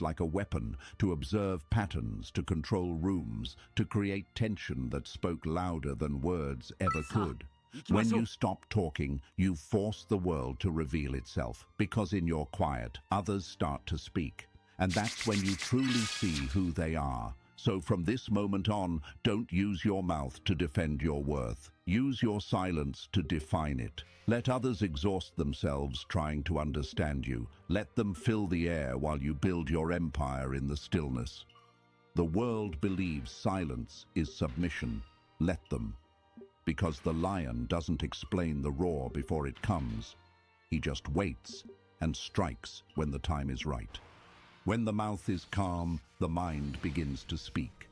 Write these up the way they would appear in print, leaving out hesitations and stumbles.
like a weapon, to observe patterns, to control rooms, to create tension that spoke louder than words ever could. When you stop talking, you force the world to reveal itself, because in your quiet, others start to speak. And that's when you truly see who they are. So from this moment on, don't use your mouth to defend your worth. Use your silence to define it. Let others exhaust themselves trying to understand you. Let them fill the air while you build your empire in the stillness. The world believes silence is submission. Let them. Because the lion doesn't explain the roar before it comes. He just waits and strikes when the time is right. When the mouth is calm, the mind begins to speak.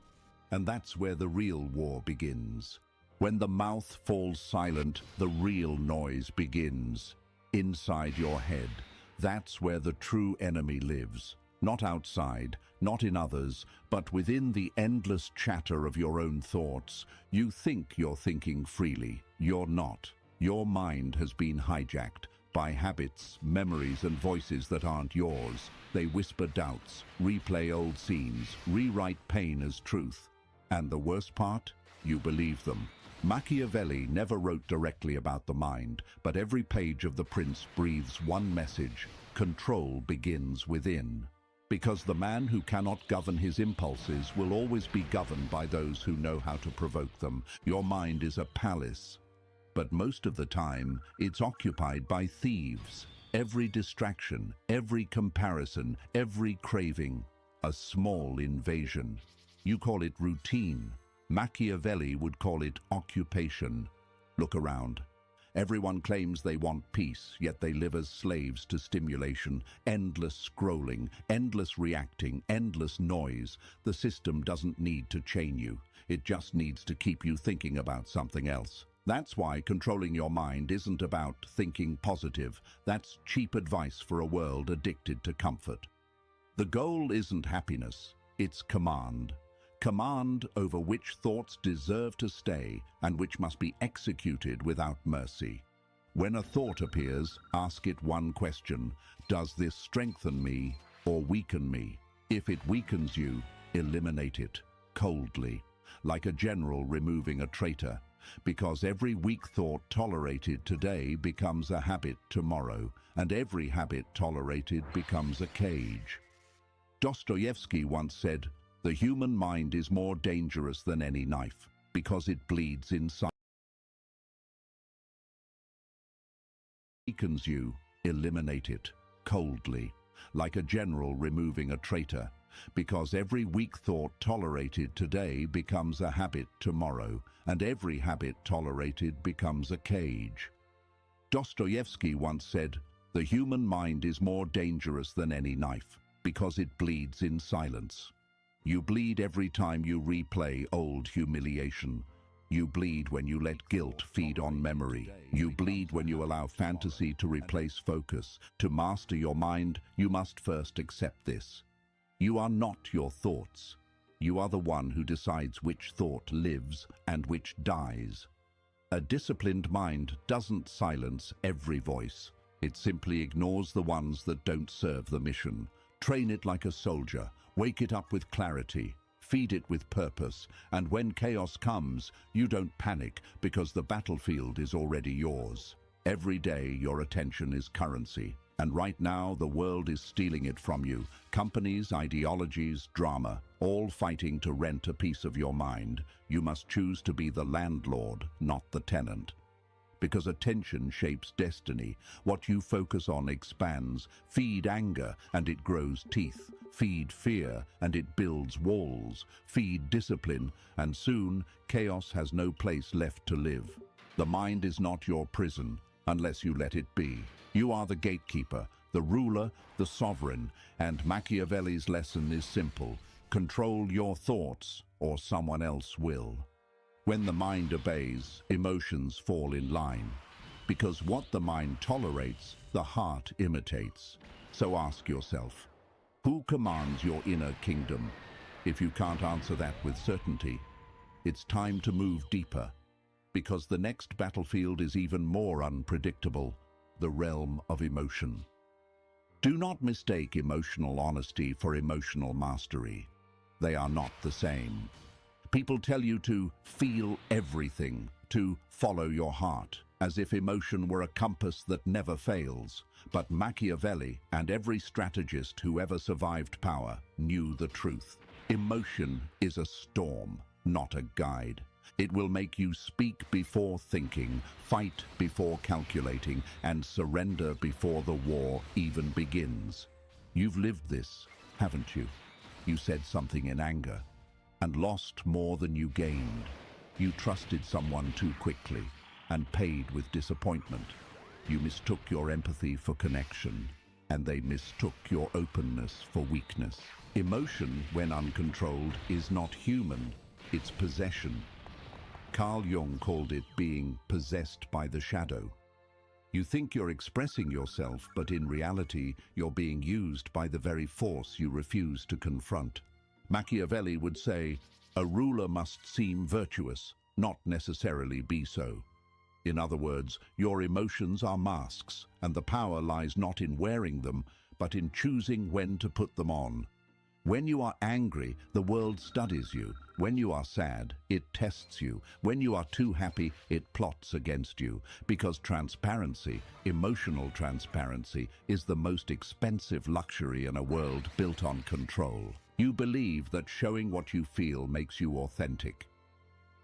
And that's where the real war begins. When the mouth falls silent, the real noise begins. Inside your head, that's where the true enemy lives. Not outside, not in others, but within the endless chatter of your own thoughts. You think you're thinking freely. You're not. Your mind has been hijacked by habits, memories, and voices that aren't yours. They whisper doubts, replay old scenes, rewrite pain as truth. And the worst part? You believe them. Machiavelli never wrote directly about the mind, but every page of The Prince breathes one message: control begins within. Because the man who cannot govern his impulses will always be governed by those who know how to provoke them. Your mind is a palace, but most of the time, it's occupied by thieves. Every distraction, every comparison, every craving, a small invasion. You call it routine. Machiavelli would call it occupation. Look around. Everyone claims they want peace, yet they live as slaves to stimulation, endless scrolling, endless reacting, endless noise. The system doesn't need to chain you. It just needs to keep you thinking about something else. That's why controlling your mind isn't about thinking positive. That's cheap advice for a world addicted to comfort. The goal isn't happiness, it's command. Command over which thoughts deserve to stay and which must be executed without mercy. When a thought appears, ask it one question: does this strengthen me or weaken me? If it weakens you, eliminate it coldly, like a general removing a traitor. Because every weak thought tolerated today becomes a habit tomorrow, and every habit tolerated becomes a cage. Dostoevsky once said, "The human mind is more dangerous than any knife, because it bleeds inside." Weakens you, eliminate it coldly, like a general removing a traitor. Because every weak thought tolerated today becomes a habit tomorrow, and every habit tolerated becomes a cage. Dostoevsky once said, "The human mind is more dangerous than any knife, because it bleeds in silence." You bleed every time you replay old humiliation. You bleed when you let guilt feed on memory. You bleed when you allow fantasy to replace focus. To master your mind, you must first accept this. You are not your thoughts. You are the one who decides which thought lives and which dies. A disciplined mind doesn't silence every voice. It simply ignores the ones that don't serve the mission. Train it like a soldier. Wake it up with clarity. Feed it with purpose. And when chaos comes, you don't panic because the battlefield is already yours. Every day, your attention is currency. And right now, the world is stealing it from you. Companies, ideologies, drama, all fighting to rent a piece of your mind. You must choose to be the landlord, not the tenant. Because attention shapes destiny. What you focus on expands. Feed anger, and it grows teeth. Feed fear, and it builds walls. Feed discipline, and soon, chaos has no place left to live. The mind is not your prison, unless you let it be. You are the gatekeeper, the ruler, the sovereign, and Machiavelli's lesson is simple: control your thoughts, or someone else will. When the mind obeys, emotions fall in line. Because what the mind tolerates, the heart imitates. So ask yourself, who commands your inner kingdom? If you can't answer that with certainty, it's time to move deeper. Because the next battlefield is even more unpredictable: the realm of emotion. Do not mistake emotional honesty for emotional mastery. They are not the same. People tell you to feel everything, to follow your heart, as if emotion were a compass that never fails. But Machiavelli and every strategist who ever survived power knew the truth. Emotion is a storm, not a guide. It will make you speak before thinking, fight before calculating, and surrender before the war even begins. You've lived this, haven't you? You said something in anger and lost more than you gained. You trusted someone too quickly and paid with disappointment. You mistook your empathy for connection, and they mistook your openness for weakness. Emotion, when uncontrolled, is not human, it's possession. Carl Jung called it being possessed by the shadow. You think you're expressing yourself, but in reality, you're being used by the very force you refuse to confront. Machiavelli would say, a ruler must seem virtuous, not necessarily be so. In other words, your emotions are masks, and the power lies not in wearing them, but in choosing when to put them on. When you are angry, the world studies you. When you are sad, it tests you. When you are too happy, it plots against you. Because transparency, emotional transparency, is the most expensive luxury in a world built on control. You believe that showing what you feel makes you authentic.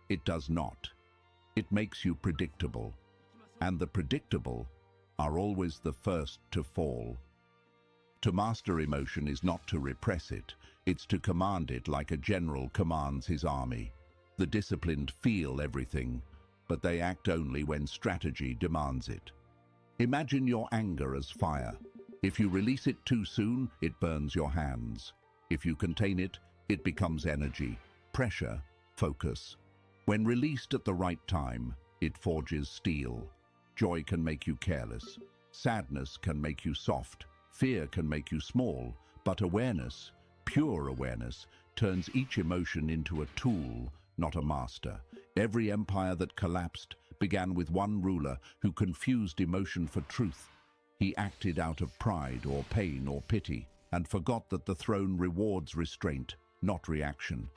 It does not. It makes you predictable. And the predictable are always the first to fall. To master emotion is not to repress it, it's to command it like a general commands his army. The disciplined feel everything, but they act only when strategy demands it. Imagine your anger as fire. If you release it too soon, it burns your hands. If you contain it, it becomes energy, pressure, focus. When released at the right time, it forges steel. Joy can make you careless. Sadness can make you soft. Fear can make you small, but awareness, pure awareness, turns each emotion into a tool, not a master. Every empire that collapsed began with one ruler who confused emotion for truth. He acted out of pride or pain or pity, and forgot that the throne rewards restraint, not reaction.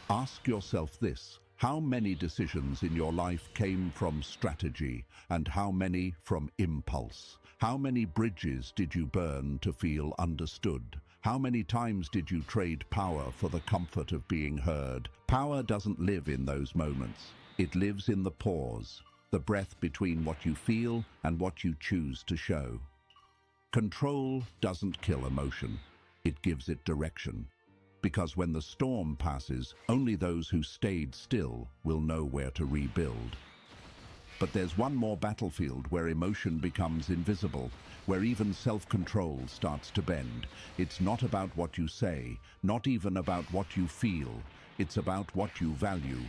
Ask yourself this: how many decisions in your life came from strategy, and how many from impulse? How many bridges did you burn to feel understood? How many times did you trade power for the comfort of being heard? Power doesn't live in those moments. It lives in the pause, the breath between what you feel and what you choose to show. Control doesn't kill emotion. It gives it direction. Because when the storm passes, only those who stayed still will know where to rebuild. But there's one more battlefield where emotion becomes invisible, where even self-control starts to bend. It's not about what you say, not even about what you feel. It's about what you value.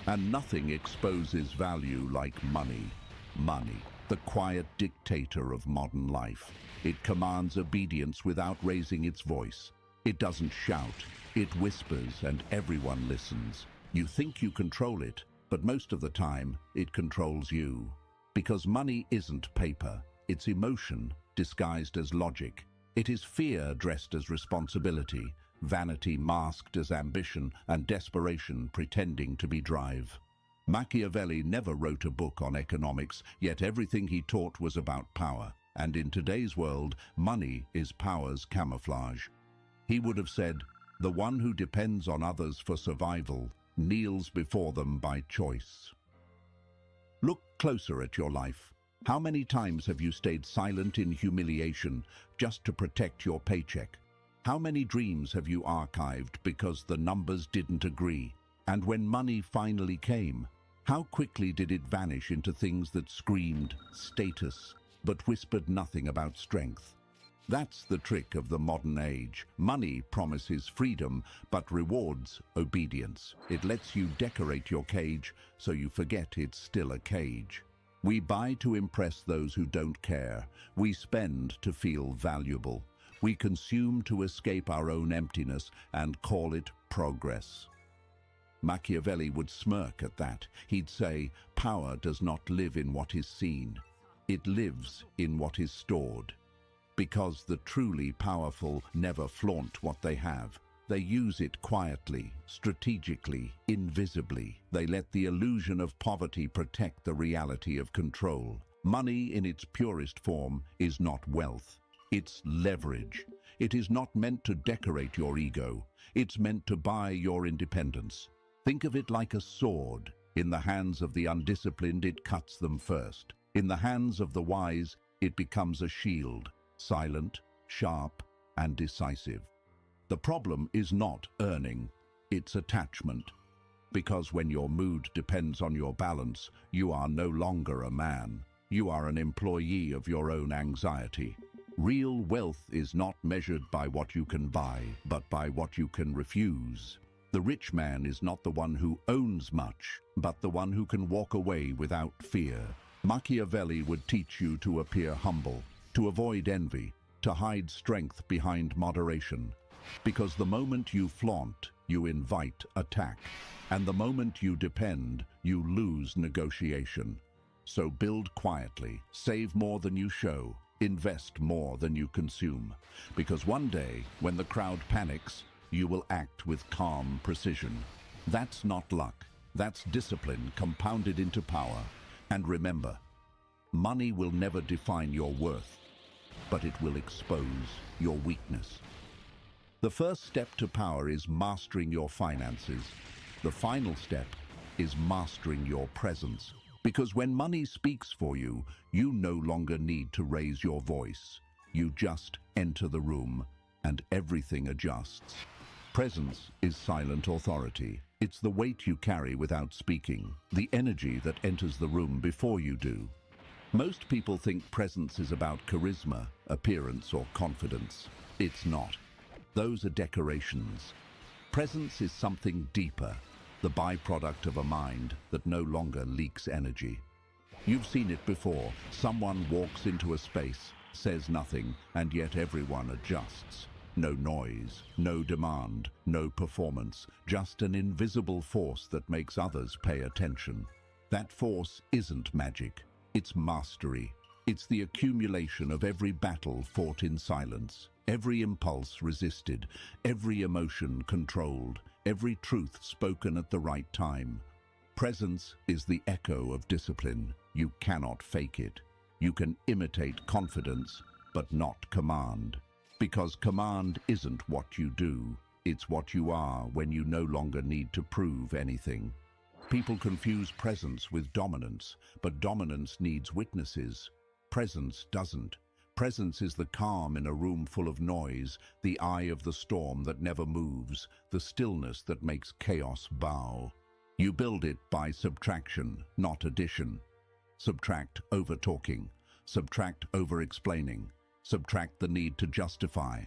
And nothing exposes value like money. Money, the quiet dictator of modern life. It commands obedience without raising its voice. It doesn't shout, it whispers, and everyone listens. You think you control it, but most of the time, it controls you. Because money isn't paper, it's emotion disguised as logic. It is fear dressed as responsibility, vanity masked as ambition, and desperation pretending to be drive. Machiavelli never wrote a book on economics, yet everything he taught was about power. And in today's world, money is power's camouflage. He would have said, "The one who depends on others for survival kneels before them by choice." Look closer at your life. How many times have you stayed silent in humiliation just to protect your paycheck? How many dreams have you archived because the numbers didn't agree? And when money finally came, how quickly did it vanish into things that screamed status, but whispered nothing about strength? That's the trick of the modern age. Money promises freedom, but rewards obedience. It lets you decorate your cage so you forget it's still a cage. We buy to impress those who don't care. We spend to feel valuable. We consume to escape our own emptiness and call it progress. Machiavelli would smirk at that. He'd say, "Power does not live in what is seen. It lives in what is stored." Because the truly powerful never flaunt what they have. They use it quietly, strategically, invisibly. They let the illusion of poverty protect the reality of control. Money in its purest form is not wealth. It's leverage. It is not meant to decorate your ego. It's meant to buy your independence. Think of it like a sword. In the hands of the undisciplined, it cuts them first. In the hands of the wise, it becomes a shield, silent, sharp, and decisive. The problem is not earning, it's attachment. Because when your mood depends on your balance, you are no longer a man. You are an employee of your own anxiety. Real wealth is not measured by what you can buy, but by what you can refuse. The rich man is not the one who owns much, but the one who can walk away without fear. Machiavelli would teach you to appear humble, to avoid envy, to hide strength behind moderation. Because the moment you flaunt, you invite attack. And the moment you depend, you lose negotiation. So build quietly, save more than you show, invest more than you consume. Because one day, when the crowd panics, you will act with calm precision. That's not luck. That's discipline compounded into power. And remember, money will never define your worth, but it will expose your weakness. The first step to power is mastering your finances. The final step is mastering your presence. Because when money speaks for you, you no longer need to raise your voice. You just enter the room and everything adjusts. Presence is silent authority. It's the weight you carry without speaking, the energy that enters the room before you do. Most people think presence is about charisma, appearance, or confidence. It's not. Those are decorations. Presence is something deeper, the byproduct of a mind that no longer leaks energy. You've seen it before. Someone walks into a space, says nothing, and yet everyone adjusts. No noise, no demand, no performance, just an invisible force that makes others pay attention. That force isn't magic, it's mastery. It's the accumulation of every battle fought in silence, every impulse resisted, every emotion controlled, every truth spoken at the right time. Presence is the echo of discipline. You cannot fake it. You can imitate confidence, but not command. Because command isn't what you do, it's what you are when you no longer need to prove anything. People confuse presence with dominance, but dominance needs witnesses. Presence doesn't. Presence is the calm in a room full of noise, the eye of the storm that never moves, the stillness that makes chaos bow. You build it by subtraction, not addition. Subtract over-talking, subtract over-explaining, subtract the need to justify.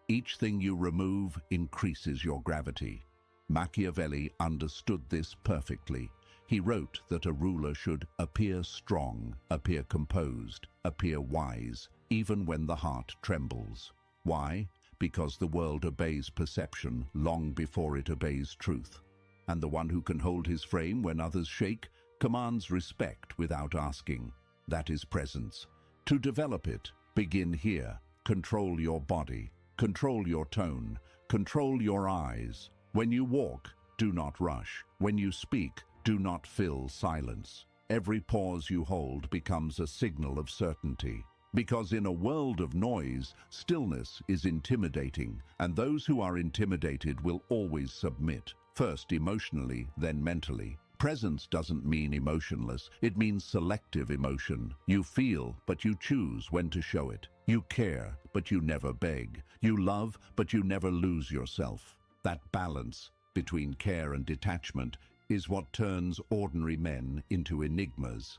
Each thing you remove increases your gravity. Machiavelli understood this perfectly. He wrote that a ruler should appear strong, appear composed, appear wise, even when the heart trembles. Why? Because the world obeys perception long before it obeys truth. And the one who can hold his frame when others shake commands respect without asking. That is presence. To develop it, begin here. Control your body, control your tone, control your eyes. When you walk, do not rush. When you speak, do not fill silence. Every pause you hold becomes a signal of certainty. Because in a world of noise, stillness is intimidating, and those who are intimidated will always submit, first emotionally, then mentally. Presence doesn't mean emotionless, it means selective emotion. You feel, but you choose when to show it. You care, but you never beg. You love, but you never lose yourself. That balance between care and detachment is what turns ordinary men into enigmas.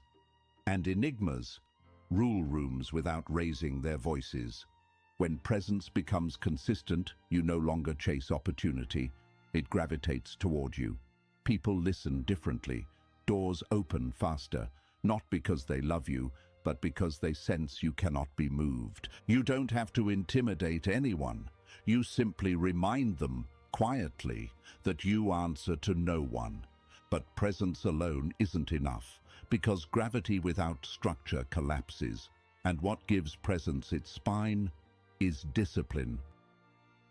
And enigmas rule rooms without raising their voices. When presence becomes consistent, you no longer chase opportunity, it gravitates toward you. People listen differently. Doors open faster, not because they love you, but because they sense you cannot be moved. You don't have to intimidate anyone. You simply remind them, quietly, that you answer to no one. But presence alone isn't enough, because gravity without structure collapses. And what gives presence its spine is discipline.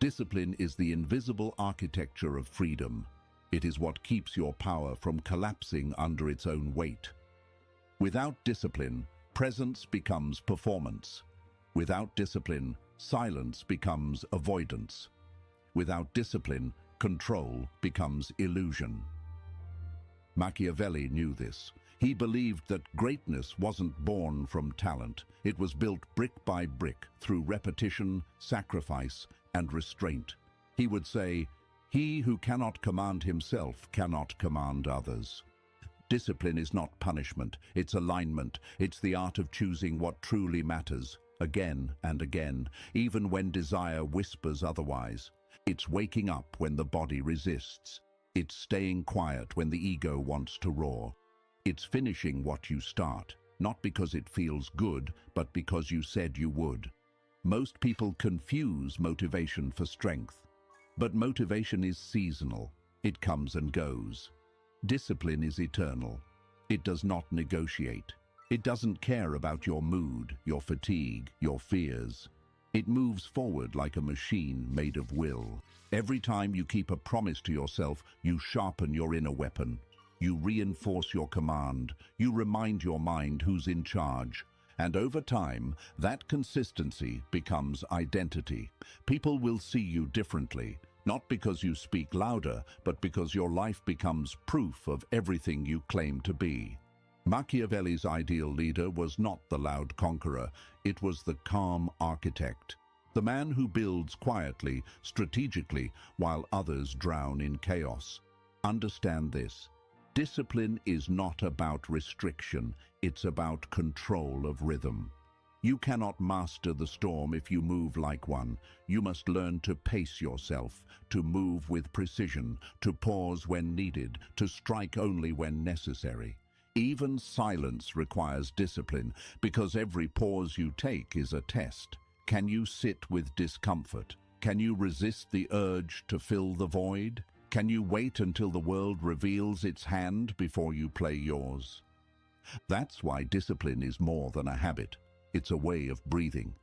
Discipline is the invisible architecture of freedom. It is what keeps your power from collapsing under its own weight. Without discipline, presence becomes performance. Without discipline, silence becomes avoidance. Without discipline, control becomes illusion. Machiavelli knew this. He believed that greatness wasn't born from talent. It was built brick by brick through repetition, sacrifice, and restraint. He would say, "He who cannot command himself cannot command others." Discipline is not punishment, it's alignment. It's the art of choosing what truly matters, again and again, even when desire whispers otherwise. It's waking up when the body resists. It's staying quiet when the ego wants to roar. It's finishing what you start, not because it feels good, but because you said you would. Most people confuse motivation for strength. But motivation is seasonal. It comes and goes. Discipline is eternal. It does not negotiate. It doesn't care about your mood, your fatigue, your fears. It moves forward like a machine made of will. Every time you keep a promise to yourself, you sharpen your inner weapon. You reinforce your command. You remind your mind who's in charge. And over time, that consistency becomes identity. People will see you differently, not because you speak louder, but because your life becomes proof of everything you claim to be. Machiavelli's ideal leader was not the loud conqueror, it was the calm architect. The man who builds quietly, strategically, while others drown in chaos. Understand this. Discipline is not about restriction, it's about control of rhythm. You cannot master the storm if you move like one. You must learn to pace yourself, to move with precision, to pause when needed, to strike only when necessary. Even silence requires discipline, because every pause you take is a test. Can you sit with discomfort? Can you resist the urge to fill the void? Can you wait until the world reveals its hand before you play yours? That's why discipline is more than a habit. It's a way of breathing.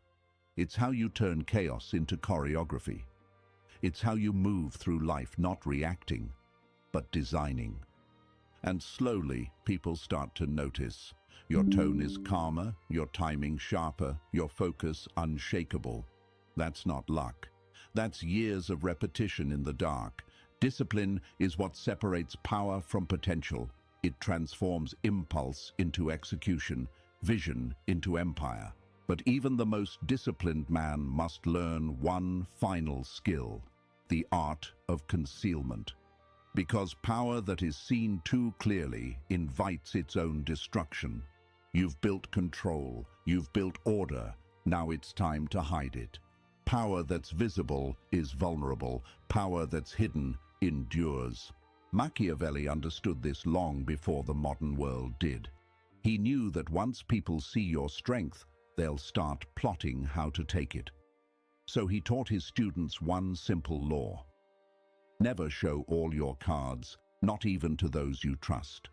It's how you turn chaos into choreography. It's how you move through life not reacting, but designing. And slowly, people start to notice. Your tone is calmer, your timing sharper, your focus unshakable. That's not luck. That's years of repetition in the dark. Discipline is what separates power from potential. It transforms impulse into execution, vision into empire. But even the most disciplined man must learn one final skill, the art of concealment. Because power that is seen too clearly invites its own destruction. You've built control, you've built order, now it's time to hide it. Power that's visible is vulnerable, power that's hidden endures. Machiavelli understood this long before the modern world did. He knew that once people see your strength, they'll start plotting how to take it. So he taught his students one simple law. Never show all your cards, not even to those you trust.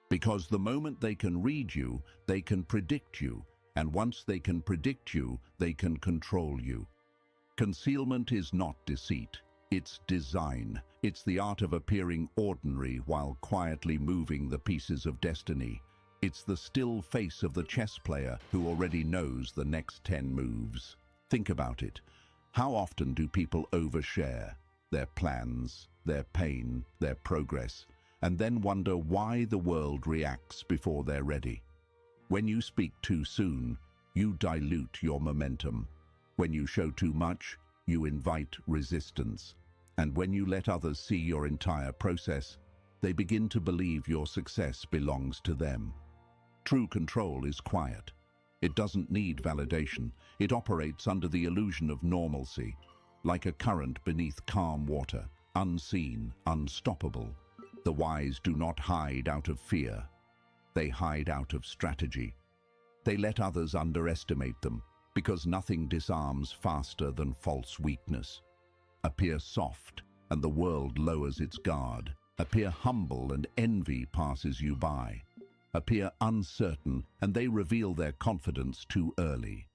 Because the moment they can read you, they can predict you, and once they can predict you, they can control you. Concealment is not deceit, it's design. It's the art of appearing ordinary while quietly moving the pieces of destiny. It's the still face of the chess player who already knows the next 10 moves. Think about it. How often do people overshare their plans, their pain, their progress, and then wonder why the world reacts before they're ready? When you speak too soon, you dilute your momentum. When you show too much, you invite resistance. And when you let others see your entire process, they begin to believe your success belongs to them. True control is quiet. It doesn't need validation. It operates under the illusion of normalcy, like a current beneath calm water, unseen, unstoppable. The wise do not hide out of fear. They hide out of strategy. They let others underestimate them, because nothing disarms faster than false weakness. Appear soft, and the world lowers its guard. Appear humble, and envy passes you by. appear uncertain, and they reveal their confidence too early.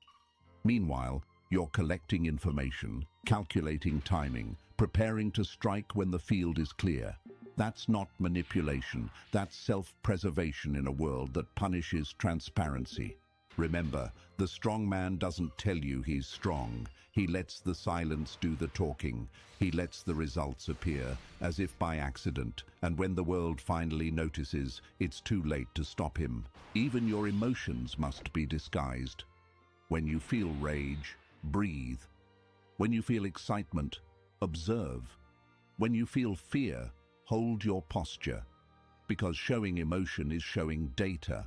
Meanwhile, you're collecting information, calculating timing, preparing to strike when the field is clear. That's not manipulation, that's self-preservation in a world that punishes transparency. Remember, the strong man doesn't tell you he's strong. He lets the silence do the talking. He lets the results appear, as if by accident, and when the world finally notices, it's too late to stop him. Even your emotions must be disguised. When you feel rage, breathe. When you feel excitement, observe. When you feel fear, hold your posture. Because showing emotion is showing data.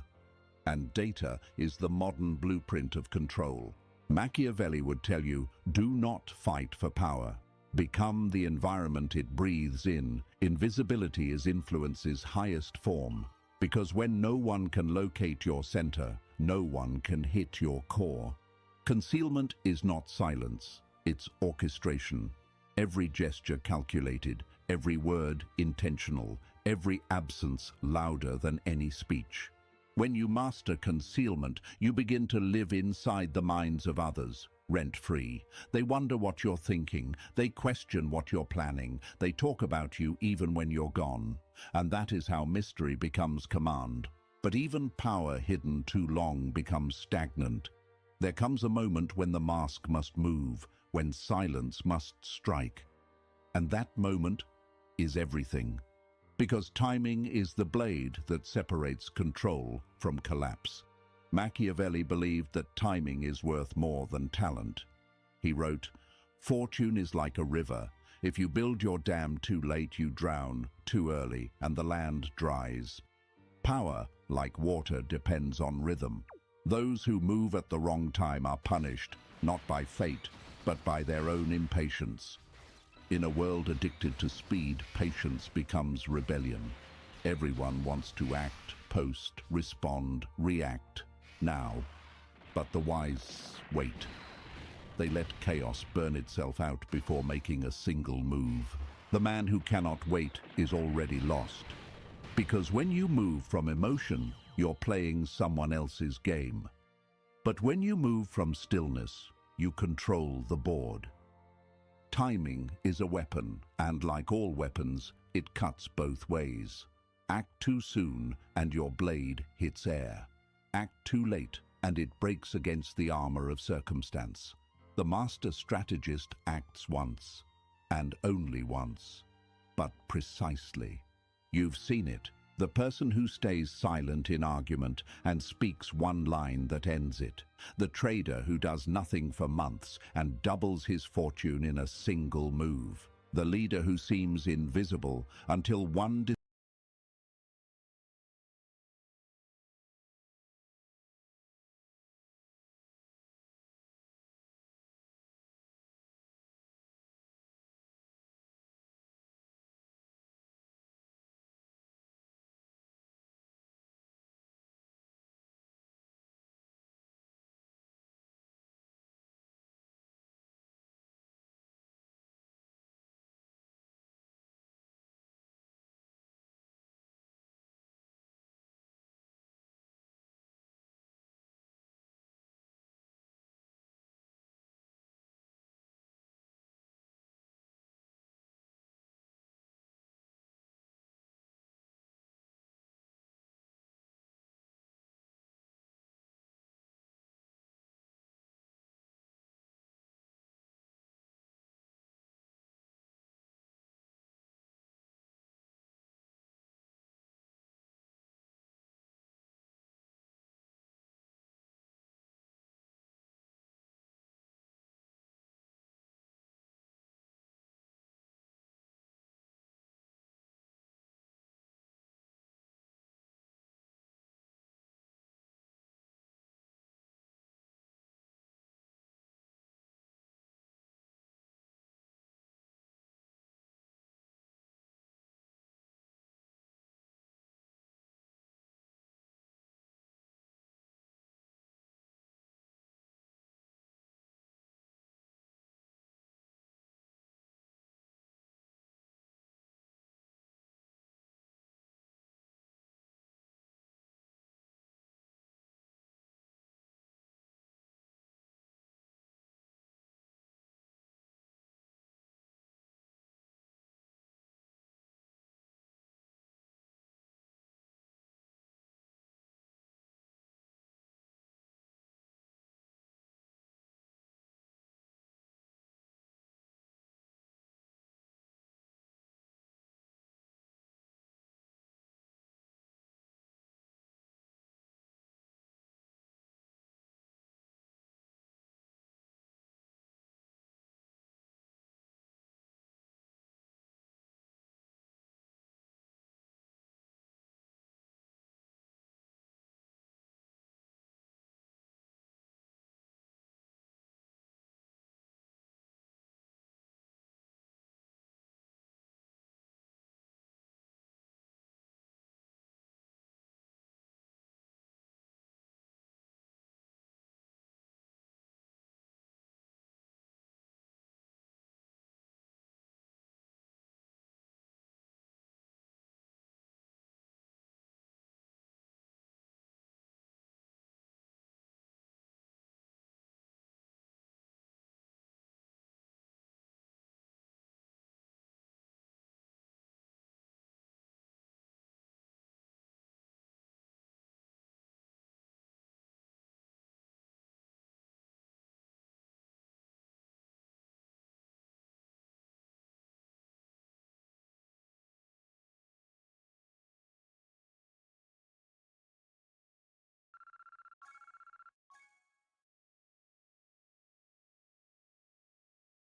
And data is the modern blueprint of control. Machiavelli would tell you, do not fight for power. Become the environment it breathes in. Invisibility is influence's highest form. Because when no one can locate your center, no one can hit your core. Concealment is not silence, it's orchestration. Every gesture calculated, every word intentional, every absence louder than any speech. When you master concealment, you begin to live inside the minds of others, rent-free. They wonder what you're thinking, they question what you're planning, they talk about you even when you're gone. And that is how mystery becomes command. But even power hidden too long becomes stagnant. There comes a moment when the mask must move, when silence must strike. And that moment is everything. Because timing is the blade that separates control from collapse. Machiavelli believed that timing is worth more than talent. He wrote, "Fortune is like a river. If you build your dam too late, you drown too early, and the land dries. Power, like water, depends on rhythm. Those who move at the wrong time are punished, not by fate, but by their own impatience." In a world addicted to speed, patience becomes rebellion. Everyone wants to act, post, respond, react, now. But the wise wait. They let chaos burn itself out before making a single move. The man who cannot wait is already lost. Because when you move from emotion, you're playing someone else's game. But when you move from stillness, you control the board. Timing is a weapon, and like all weapons, it cuts both ways. Act too soon, and your blade hits air. Act too late, and it breaks against the armor of circumstance. The master strategist acts once, and only once, but precisely. You've seen it. The person who stays silent in argument and speaks one line that ends it. The trader who does nothing for months and doubles his fortune in a single move. The leader who seems invisible until one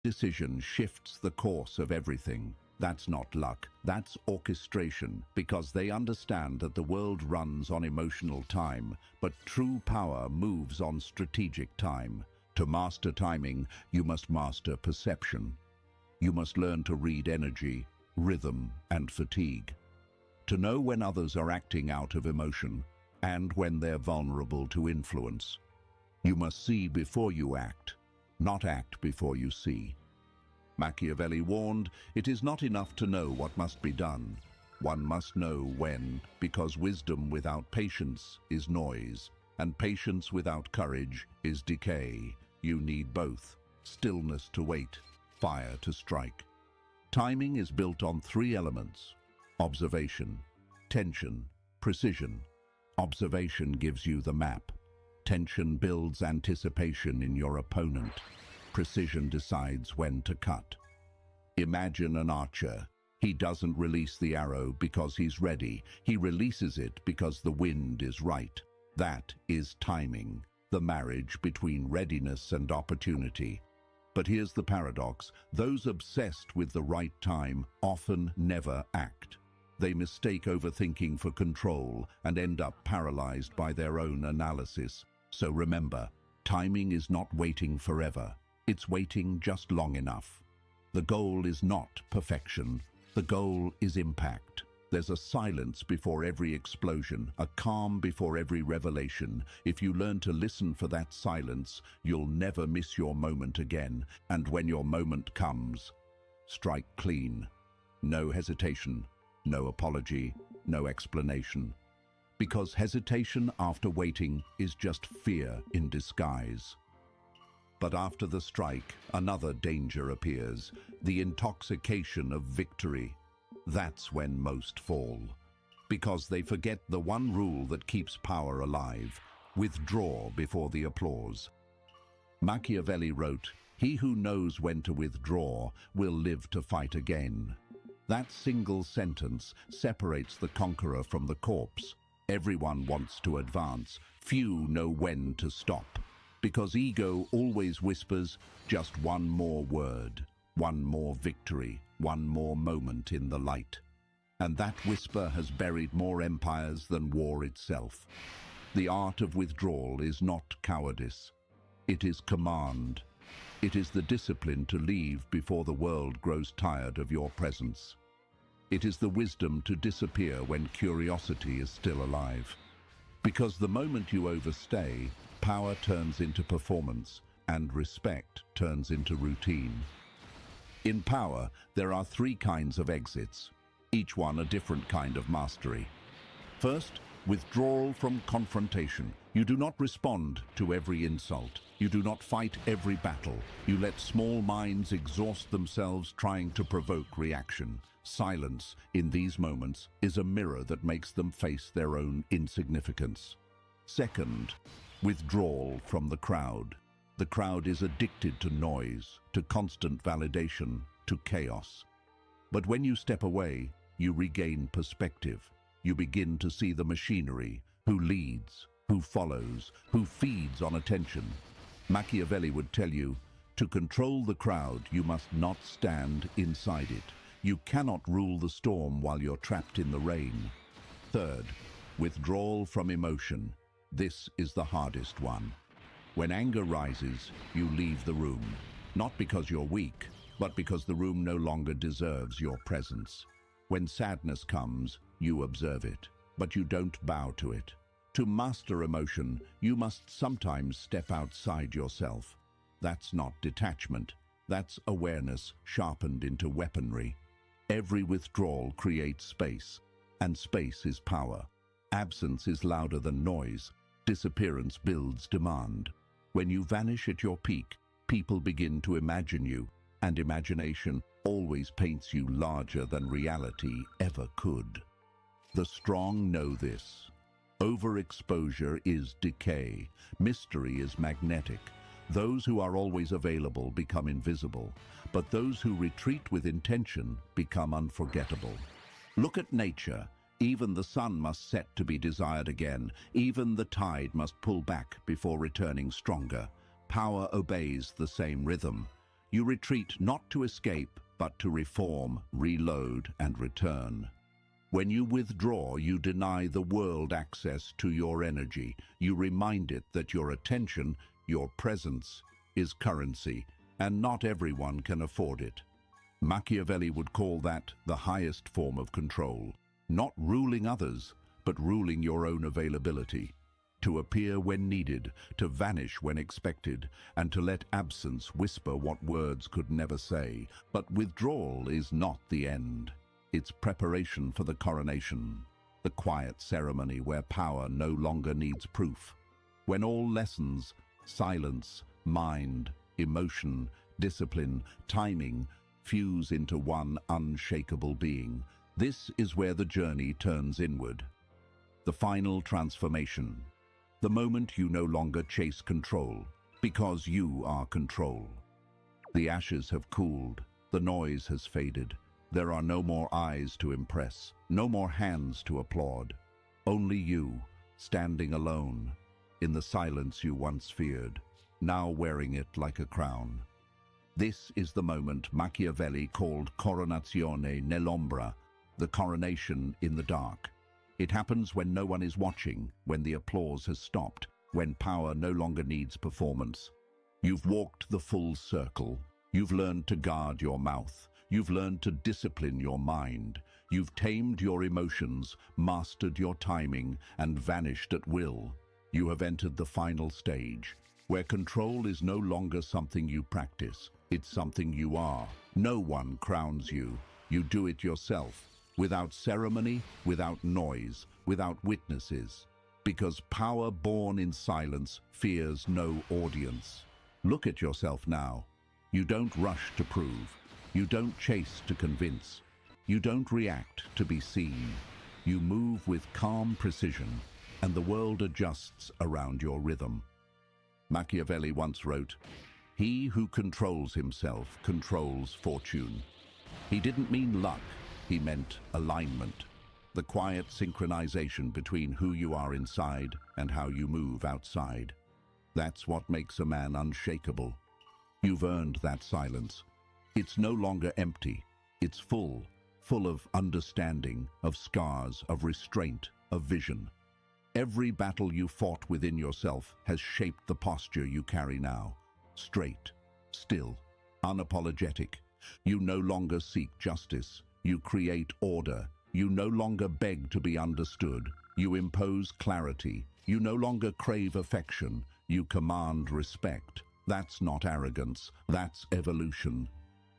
decision shifts the course of everything. That's not luck, that's orchestration, because they understand that the world runs on emotional time, but true power moves on strategic time. To master timing, you must master perception. You must learn to read energy, rhythm, and fatigue. To know when others are acting out of emotion, and when they're vulnerable to influence. You must see before you act, not act before you see. Machiavelli warned, it is not enough to know what must be done. One must know when, because wisdom without patience is noise, and patience without courage is decay. You need both, stillness to wait, fire to strike. Timing is built on three elements: observation, tension, precision. Observation gives you the map. Tension builds anticipation in your opponent. Precision decides when to cut. Imagine an archer. He doesn't release the arrow because he's ready. He releases it because the wind is right. That is timing, the marriage between readiness and opportunity. But here's the paradox. Those obsessed with the right time often never act. They mistake overthinking for control and end up paralyzed by their own analysis. So remember, timing is not waiting forever. It's waiting just long enough. The goal is not perfection. The goal is impact. There's a silence before every explosion, a calm before every revelation. If you learn to listen for that silence, you'll never miss your moment again. And when your moment comes, strike clean. No hesitation, no apology, no explanation. Because hesitation after waiting is just fear in disguise. But after the strike, another danger appears, the intoxication of victory. That's when most fall. Because they forget the one rule that keeps power alive: withdraw before the applause. Machiavelli wrote, "He who knows when to withdraw will live to fight again." That single sentence separates the conqueror from the corpse. Everyone wants to advance. Few know when to stop. Because ego always whispers just one more word, one more victory, one more moment in the light. And that whisper has buried more empires than war itself. The art of withdrawal is not cowardice. It is command. It is the discipline to leave before the world grows tired of your presence. It is the wisdom to disappear when curiosity is still alive. Because the moment you overstay, power turns into performance, and respect turns into routine. In power, there are three kinds of exits, each one a different kind of mastery. First, withdrawal from confrontation. You do not respond to every insult. You do not fight every battle. You let small minds exhaust themselves trying to provoke reaction. Silence, in these moments, is a mirror that makes them face their own insignificance. Second, withdrawal from the crowd. The crowd is addicted to noise, to constant validation, to chaos. But when you step away, you regain perspective. You begin to see the machinery, who leads, who follows, who feeds on attention. Machiavelli would tell you, to control the crowd, you must not stand inside it. You cannot rule the storm while you're trapped in the rain. Third, withdrawal from emotion. This is the hardest one. When anger rises, you leave the room, not because you're weak, but because the room no longer deserves your presence. When sadness comes, you observe it, but you don't bow to it. To master emotion, you must sometimes step outside yourself. That's not detachment. That's awareness sharpened into weaponry. Every withdrawal creates space, and space is power. Absence is louder than noise. Disappearance builds demand. When you vanish at your peak, people begin to imagine you, and imagination always paints you larger than reality ever could. The strong know this. Overexposure is decay. Mystery is magnetic. Those who are always available become invisible, but those who retreat with intention become unforgettable. Look at nature. Even the sun must set to be desired again. Even the tide must pull back before returning stronger. Power obeys the same rhythm. You retreat not to escape, but to reform, reload, and return. When you withdraw, you deny the world access to your energy. You remind it that your attention, your presence, is currency, and not everyone can afford it. Machiavelli would call that the highest form of control. Not ruling others, but ruling your own availability. To appear when needed, to vanish when expected, and to let absence whisper what words could never say. But withdrawal is not the end. It's preparation for the coronation, the quiet ceremony where power no longer needs proof. When all lessons, silence, mind, emotion, discipline, timing, fuse into one unshakable being, this is where the journey turns inward. The final transformation. The moment you no longer chase control, because you are control. The ashes have cooled, the noise has faded. There are no more eyes to impress, no more hands to applaud. Only you, standing alone, in the silence you once feared, now wearing it like a crown. This is the moment Machiavelli called coronazione nell'ombra, the coronation in the dark. It happens when no one is watching, when the applause has stopped, when power no longer needs performance. You've walked the full circle. You've learned to guard your mouth. You've learned to discipline your mind. You've tamed your emotions, mastered your timing, and vanished at will. You have entered the final stage, where control is no longer something you practice. It's something you are. No one crowns you. You do it yourself. Without ceremony, without noise, without witnesses. Because power born in silence fears no audience. Look at yourself now. You don't rush to prove. You don't chase to convince. You don't react to be seen. You move with calm precision, and the world adjusts around your rhythm. Machiavelli once wrote, "He who controls himself controls fortune." He didn't mean luck. He meant alignment, the quiet synchronization between who you are inside and how you move outside. That's what makes a man unshakable. You've earned that silence. It's no longer empty. It's full of understanding, of scars, of restraint, of vision. Every battle you fought within yourself has shaped the posture you carry now. Straight, still, unapologetic. You no longer seek justice. You create order. You no longer beg to be understood. You impose clarity. You no longer crave affection. You command respect. That's not arrogance. That's evolution.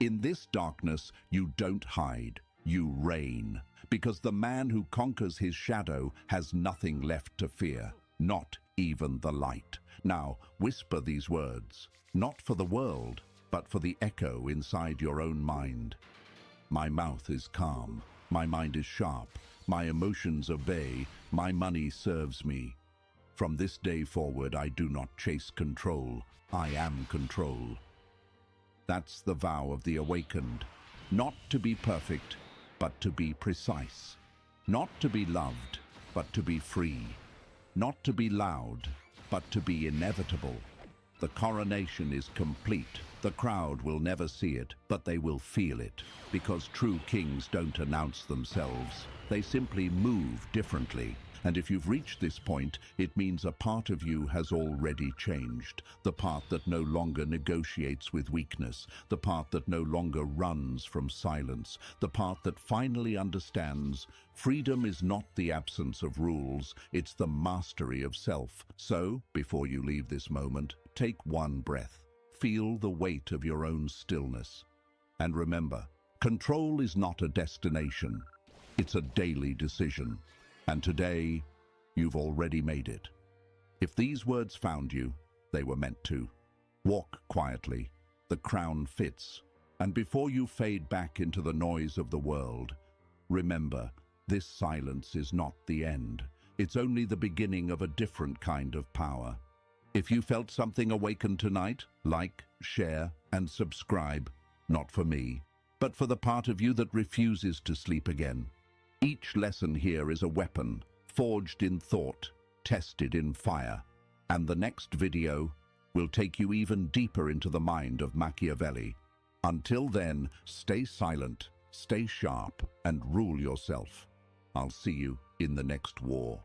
In this darkness, you don't hide. You reign. Because the man who conquers his shadow has nothing left to fear. Not even the light. Now, whisper these words. Not for the world, but for the echo inside your own mind. My mouth is calm, my mind is sharp, my emotions obey, my money serves me. From this day forward, I do not chase control, I am control. That's the vow of the awakened. Not to be perfect, but to be precise. Not to be loved, but to be free. Not to be loud, but to be inevitable. The coronation is complete. The crowd will never see it, but they will feel it. Because true kings don't announce themselves. They simply move differently. And if you've reached this point, it means a part of you has already changed. The part that no longer negotiates with weakness. The part that no longer runs from silence. The part that finally understands freedom is not the absence of rules, it's the mastery of self. So, before you leave this moment, take one breath. Feel the weight of your own stillness. And remember, control is not a destination. It's a daily decision. And today, you've already made it. If these words found you, they were meant to. Walk quietly. The crown fits. And before you fade back into the noise of the world, remember, this silence is not the end. It's only the beginning of a different kind of power. If you felt something awaken tonight, like, share, and subscribe. Not for me, but for the part of you that refuses to sleep again. Each lesson here is a weapon, forged in thought, tested in fire. And the next video will take you even deeper into the mind of Machiavelli, Until then, stay silent, stay sharp, and rule yourself. I'll see you in the next war.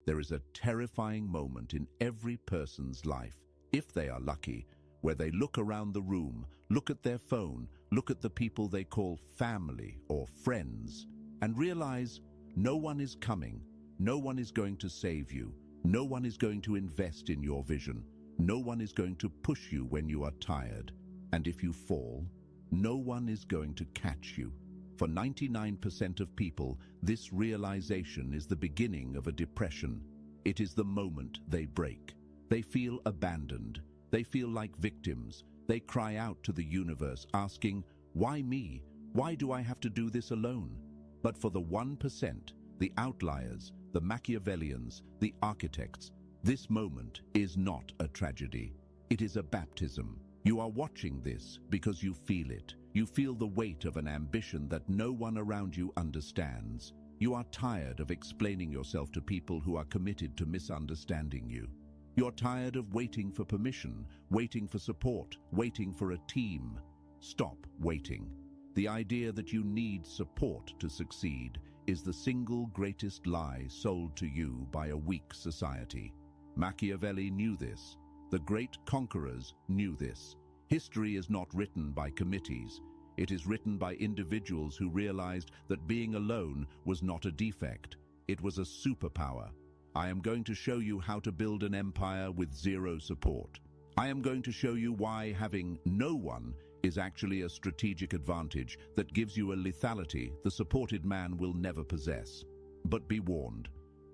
There is a terrifying moment in every person's life, if they are lucky, where they look around the room, look at their phone, look at the people they call family or friends, and realize no one is coming, no one is going to save you, no one is going to invest in your vision, no one is going to push you when you are tired, and if you fall, no one is going to catch you. For 99% of people, this realization is the beginning of a depression. It is the moment they break. They feel abandoned. They feel like victims. They cry out to the universe, asking, "Why me? Why do I have to do this alone?" But for the 1%, the outliers, the Machiavellians, the architects, this moment is not a tragedy. It is a baptism. You are watching this because you feel it. You feel the weight of an ambition that no one around you understands. You are tired of explaining yourself to people who are committed to misunderstanding you. You're tired of waiting for permission, waiting for support, waiting for a team. Stop waiting. The idea that you need support to succeed is the single greatest lie sold to you by a weak society. Machiavelli knew this. The great conquerors knew this. History is not written by committees. It is written by individuals who realized that being alone was not a defect. It was a superpower. I am going to show you how to build an empire with zero support. I am going to show you why having no one is actually a strategic advantage that gives you a lethality the supported man will never possess. But be warned,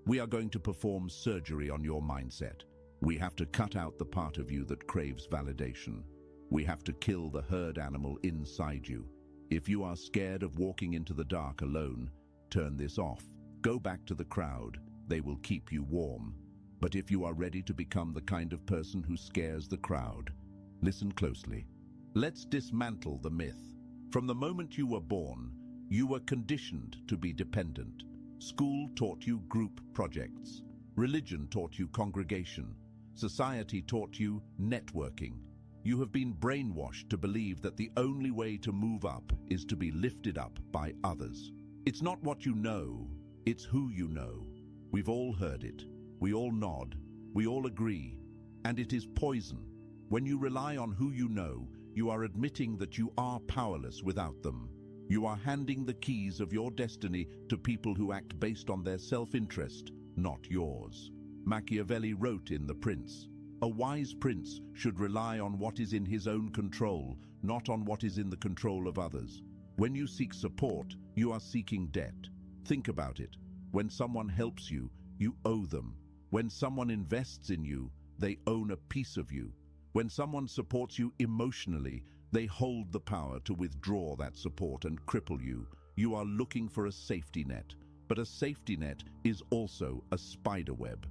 we are going to perform surgery on your mindset. We have to cut out the part of you that craves validation. We have to kill the herd animal inside you. If you are scared of walking into the dark alone, turn this off. Go back to the crowd. They will keep you warm. But if you are ready to become the kind of person who scares the crowd, listen closely. Let's dismantle the myth. From the moment you were born, you were conditioned to be dependent. School taught you group projects. Religion taught you congregation. Society taught you networking. You have been brainwashed to believe that the only way to move up is to be lifted up by others. It's not what you know, it's who you know. We've all heard it. We all nod. We all agree. And it is poison. When you rely on who you know, you are admitting that you are powerless without them. You are handing the keys of your destiny to people who act based on their self-interest, not yours. Machiavelli wrote in The Prince, "A wise prince should rely on what is in his own control, not on what is in the control of others." When you seek support, you are seeking debt. Think about it. When someone helps you, you owe them. When someone invests in you, they own a piece of you. When someone supports you emotionally, they hold the power to withdraw that support and cripple you. You are looking for a safety net, but a safety net is also a spider web.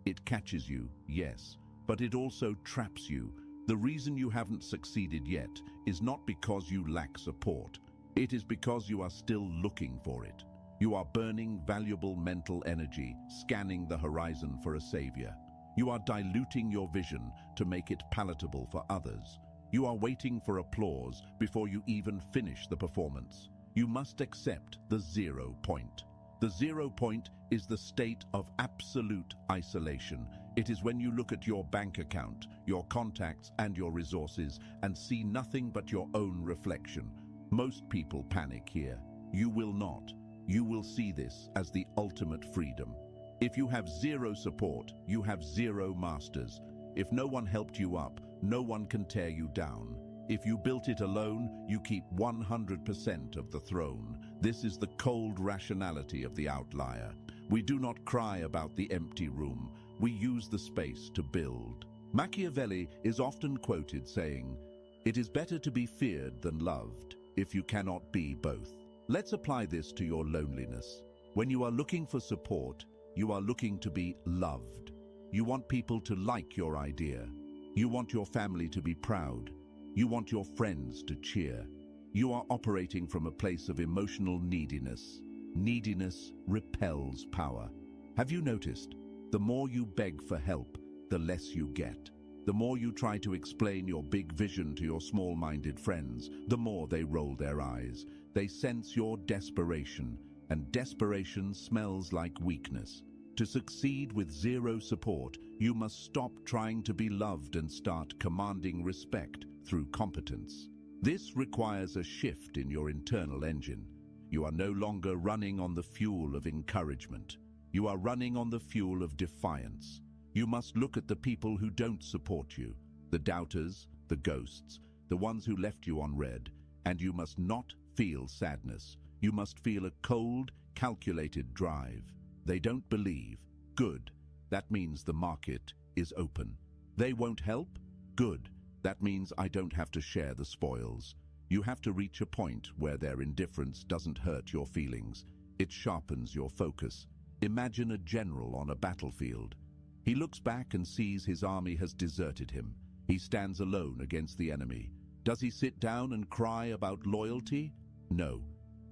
It catches you, yes, but it also traps you. The reason you haven't succeeded yet is not because you lack support. It is because you are still looking for it. You are burning valuable mental energy, scanning the horizon for a savior. You are diluting your vision to make it palatable for others. You are waiting for applause before you even finish the performance. You must accept the 0 point. The 0 point is the state of absolute isolation. It is when you look at your bank account, your contacts, and your resources and see nothing but your own reflection. Most people panic here. You will not. You will see this as the ultimate freedom. If you have 0 support, you have 0 masters. If no one helped you up, no one can tear you down. If you built it alone, you keep 100% of the throne. This is the cold rationality of the outlier. We do not cry about the empty room. We use the space to build. Machiavelli is often quoted saying, "It is better to be feared than loved, if you cannot be both." Let's apply this to your loneliness. When you are looking for support, you are looking to be loved. You want people to like your idea. You want your family to be proud. You want your friends to cheer. You are operating from a place of emotional neediness. Neediness repels power. Have you noticed? The more you beg for help, the less you get. The more you try to explain your big vision to your small-minded friends, the more they roll their eyes. They sense your desperation, and desperation smells like weakness. To succeed with zero support, you must stop trying to be loved and start commanding respect through competence. This requires a shift in your internal engine. You are no longer running on the fuel of encouragement. You are running on the fuel of defiance. You must look at the people who don't support you, the doubters, the ghosts, the ones who left you on red, and you must not feel sadness. You must feel a cold, calculated drive. They don't believe. Good. That means the market is open. They won't help? Good. That means I don't have to share the spoils. You have to reach a point where their indifference doesn't hurt your feelings. It sharpens your focus. Imagine a general on a battlefield. He looks back and sees his army has deserted him. He stands alone against the enemy. Does he sit down and cry about loyalty? No.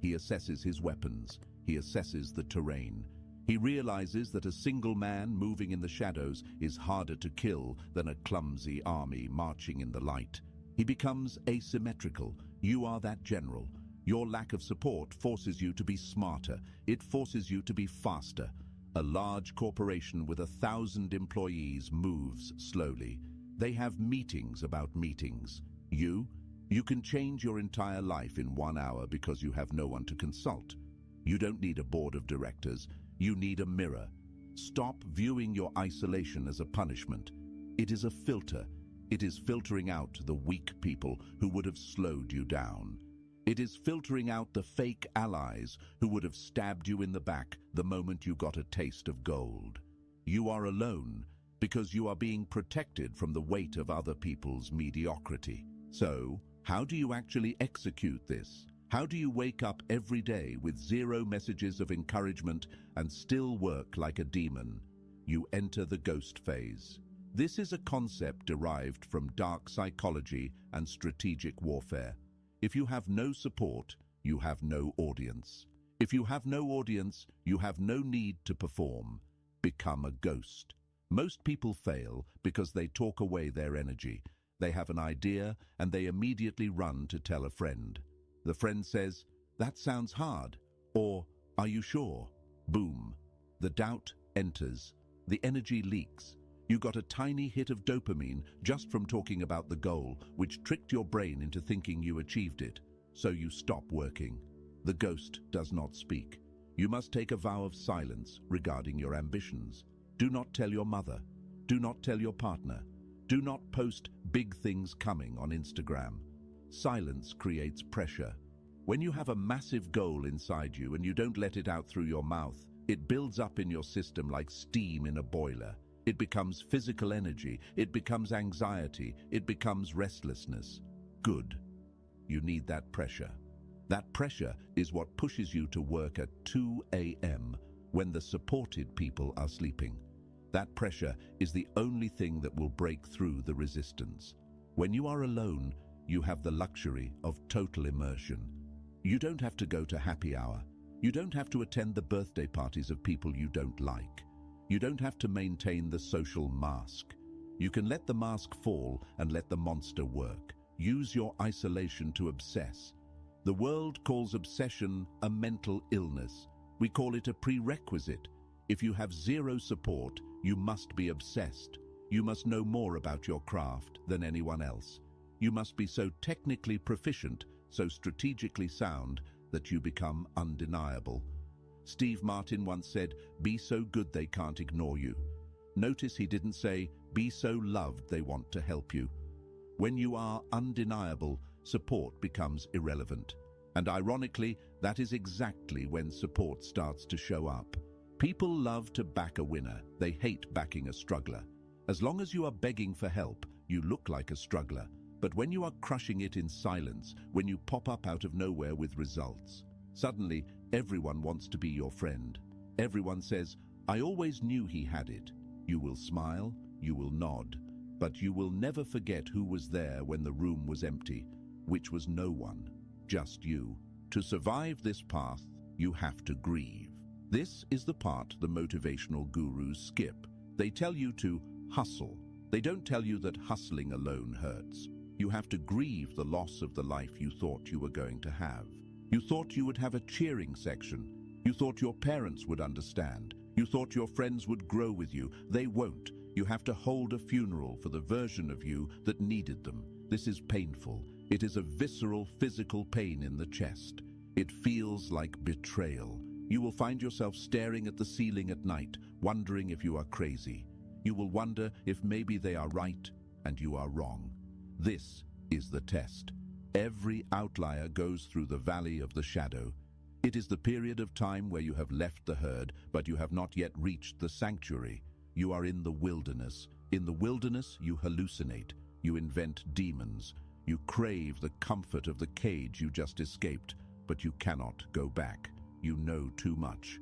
He assesses his weapons. He assesses the terrain. He realizes that a single man moving in the shadows is harder to kill than a clumsy army marching in the light. He becomes asymmetrical. You are that general. Your lack of support forces you to be smarter. It forces you to be faster. A large corporation with 1,000 employees moves slowly. They have meetings about meetings. You can change your entire life in 1 hour because you have no one to consult. You don't need a board of directors. You need a mirror. Stop viewing your isolation as a punishment. It is a filter. It is filtering out the weak people who would have slowed you down. It is filtering out the fake allies who would have stabbed you in the back the moment you got a taste of gold. You are alone because you are being protected from the weight of other people's mediocrity. So, how do you actually execute this? How do you wake up every day with 0 messages of encouragement and still work like a demon? You enter the ghost phase. This is a concept derived from dark psychology and strategic warfare. If you have no support, you have no audience. If you have no audience, you have no need to perform. Become a ghost. Most people fail because they talk away their energy. They have an idea and they immediately run to tell a friend. The friend says, "That sounds hard," or "Are you sure?" Boom. The doubt enters. The energy leaks. You got a tiny hit of dopamine just from talking about the goal, which tricked your brain into thinking you achieved it. So you stop working. The ghost does not speak. You must take a vow of silence regarding your ambitions. Do not tell your mother. Do not tell your partner. Do not post big things coming on Instagram. Silence creates pressure. When you have a massive goal inside you and you don't let it out through your mouth, it builds up in your system like steam in a boiler. It becomes physical energy. It becomes anxiety. It becomes restlessness. Good. You need that pressure. That pressure is what pushes you to work at 2 a.m. when the supported people are sleeping. That pressure is the only thing that will break through the resistance. When you are alone, you have the luxury of total immersion. You don't have to go to happy hour. You don't have to attend the birthday parties of people you don't like. You don't have to maintain the social mask. You can let the mask fall and let the monster work. Use your isolation to obsess. The world calls obsession a mental illness. We call it a prerequisite. If you have 0 support, you must be obsessed. You must know more about your craft than anyone else. You must be so technically proficient, so strategically sound, that you become undeniable. Steve Martin once said, "Be so good they can't ignore you." Notice he didn't say, "Be so loved they want to help you." When you are undeniable, support becomes irrelevant. And ironically, that is exactly when support starts to show up. People love to back a winner. They hate backing a struggler. As long as you are begging for help, you look like a struggler. But when you are crushing it in silence, when you pop up out of nowhere with results, suddenly everyone wants to be your friend. Everyone says, "I always knew he had it." You will smile, you will nod, but you will never forget who was there when the room was empty, which was no one, just you. To survive this path, you have to grieve. This is the part the motivational gurus skip. They tell you to hustle. They don't tell you that hustling alone hurts. You have to grieve the loss of the life you thought you were going to have. You thought you would have a cheering section. You thought your parents would understand. You thought your friends would grow with you. They won't. You have to hold a funeral for the version of you that needed them. This is painful. It is a visceral, physical pain in the chest. It feels like betrayal. You will find yourself staring at the ceiling at night, wondering if you are crazy. You will wonder if maybe they are right and you are wrong. This is the test. Every outlier goes through the valley of the shadow. It is the period of time where you have left the herd, but you have not yet reached the sanctuary. You are in the wilderness. In the wilderness, you hallucinate. You invent demons. You crave the comfort of the cage you just escaped, but you cannot go back. You know too much.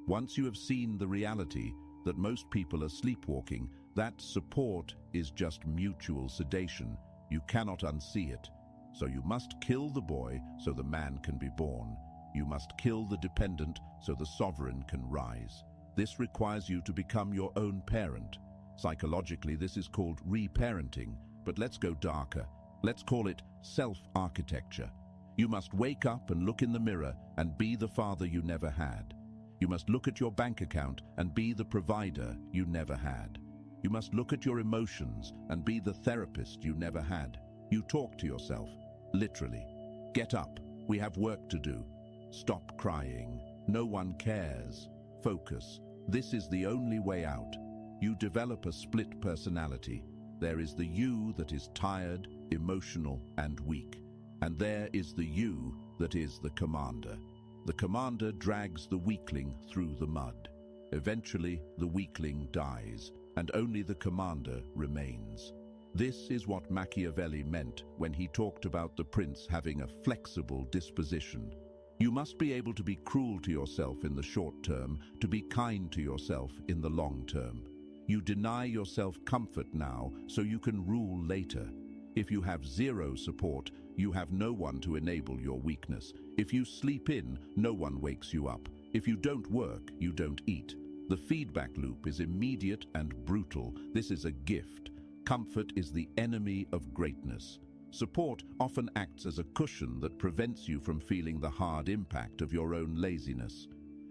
Once you have seen the reality that most people are sleepwalking, that support is just mutual sedation. You cannot unsee it. So you must kill the boy so the man can be born. You must kill the dependent so the sovereign can rise. This requires you to become your own parent. Psychologically, this is called reparenting, but let's go darker. Let's call it self-architecture. You must wake up and look in the mirror and be the father you never had. You must look at your bank account and be the provider you never had. You must look at your emotions and be the therapist you never had. You talk to yourself, literally. Get up, we have work to do. Stop crying, no one cares. Focus, this is the only way out. You develop a split personality. There is the you that is tired, emotional, and weak. And there is the you that is the commander. The commander drags the weakling through the mud. Eventually, the weakling dies, and only the commander remains. This is what Machiavelli meant when he talked about the prince having a flexible disposition. You must be able to be cruel to yourself in the short term, to be kind to yourself in the long term. You deny yourself comfort now so you can rule later. If you have zero support, you have no one to enable your weakness. If you sleep in, no one wakes you up. If you don't work, you don't eat. The feedback loop is immediate and brutal. This is a gift. Comfort is the enemy of greatness. Support often acts as a cushion that prevents you from feeling the hard impact of your own laziness.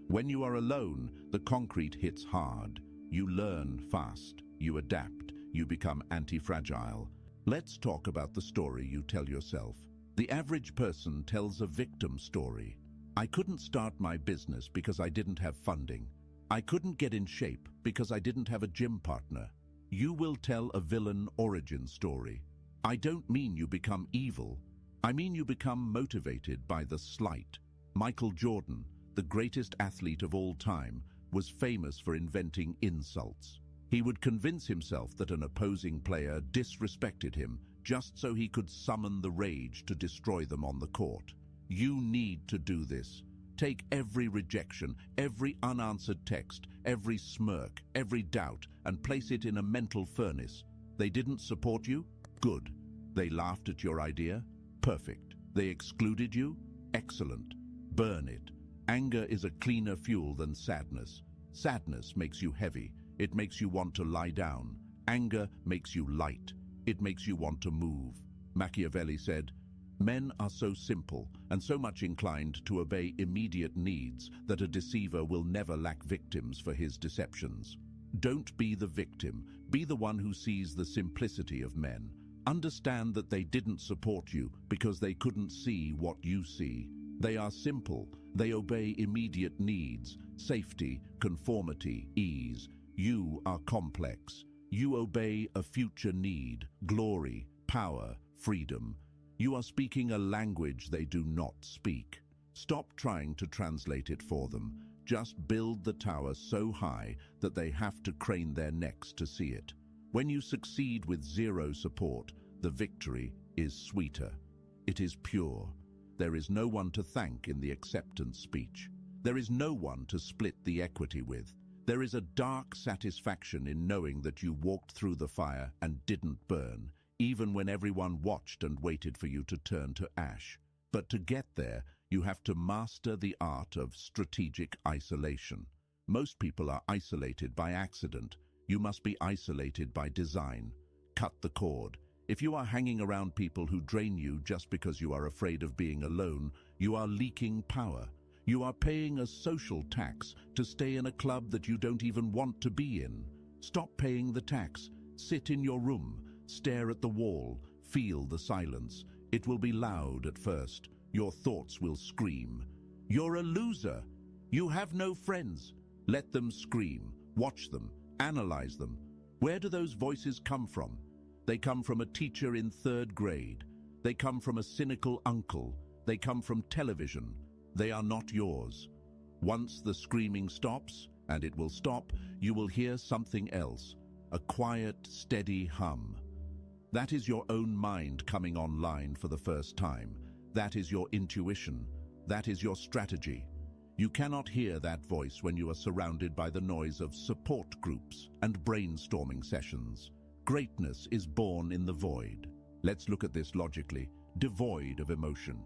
When you are alone, the concrete hits hard. You learn fast. You adapt. You become anti-fragile. Let's talk about the story you tell yourself. The average person tells a victim story. I couldn't start my business because I didn't have funding. I couldn't get in shape because I didn't have a gym partner. You will tell a villain origin story. I don't mean you become evil. I mean you become motivated by the slight. Michael Jordan, the greatest athlete of all time, was famous for inventing insults. He would convince himself that an opposing player disrespected him just so he could summon the rage to destroy them on the court. You need to do this. Take every rejection, every unanswered text, every smirk, every doubt, and place it in a mental furnace. They didn't support you? Good. They laughed at your idea? Perfect. They excluded you? Excellent. Burn it. Anger is a cleaner fuel than sadness. Sadness makes you heavy. It makes you want to lie down. Anger makes you light. It makes you want to move. Machiavelli said, "Men are so simple and so much inclined to obey immediate needs that a deceiver will never lack victims for his deceptions." Don't be the victim. Be the one who sees the simplicity of men. Understand that they didn't support you because they couldn't see what you see. They are simple. They obey immediate needs, safety, conformity, ease. You are complex. You obey a future need, glory, power, freedom. You are speaking a language they do not speak. Stop trying to translate it for them. Just build the tower so high that they have to crane their necks to see it. When you succeed with zero support, the victory is sweeter. It is pure. There is no one to thank in the acceptance speech. There is no one to split the equity with. There is a dark satisfaction in knowing that you walked through the fire and didn't burn, even when everyone watched and waited for you to turn to ash. But to get there, you have to master the art of strategic isolation. Most people are isolated by accident. You must be isolated by design. cut the cord. If you are hanging around people who drain you just because you are afraid of being alone, you are leaking power. You are paying a social tax to stay in a club that you don't even want to be in. Stop paying the tax. Sit in your room. Stare at the wall. Feel the silence. It will be loud at first. Your thoughts will scream. You're a loser. You have no friends. Let them scream. Watch them. Analyze them. Where do those voices come from? They come from a teacher in 3rd grade. They come from a cynical uncle. They come from television. They are not yours. Once the screaming stops, and it will stop, you will hear something else. A quiet, steady hum. That is your own mind coming online for the first time. That is your intuition. That is your strategy. You cannot hear that voice when you are surrounded by the noise of support groups and brainstorming sessions. Greatness is born in the void. Let's look at this logically. Devoid of emotion.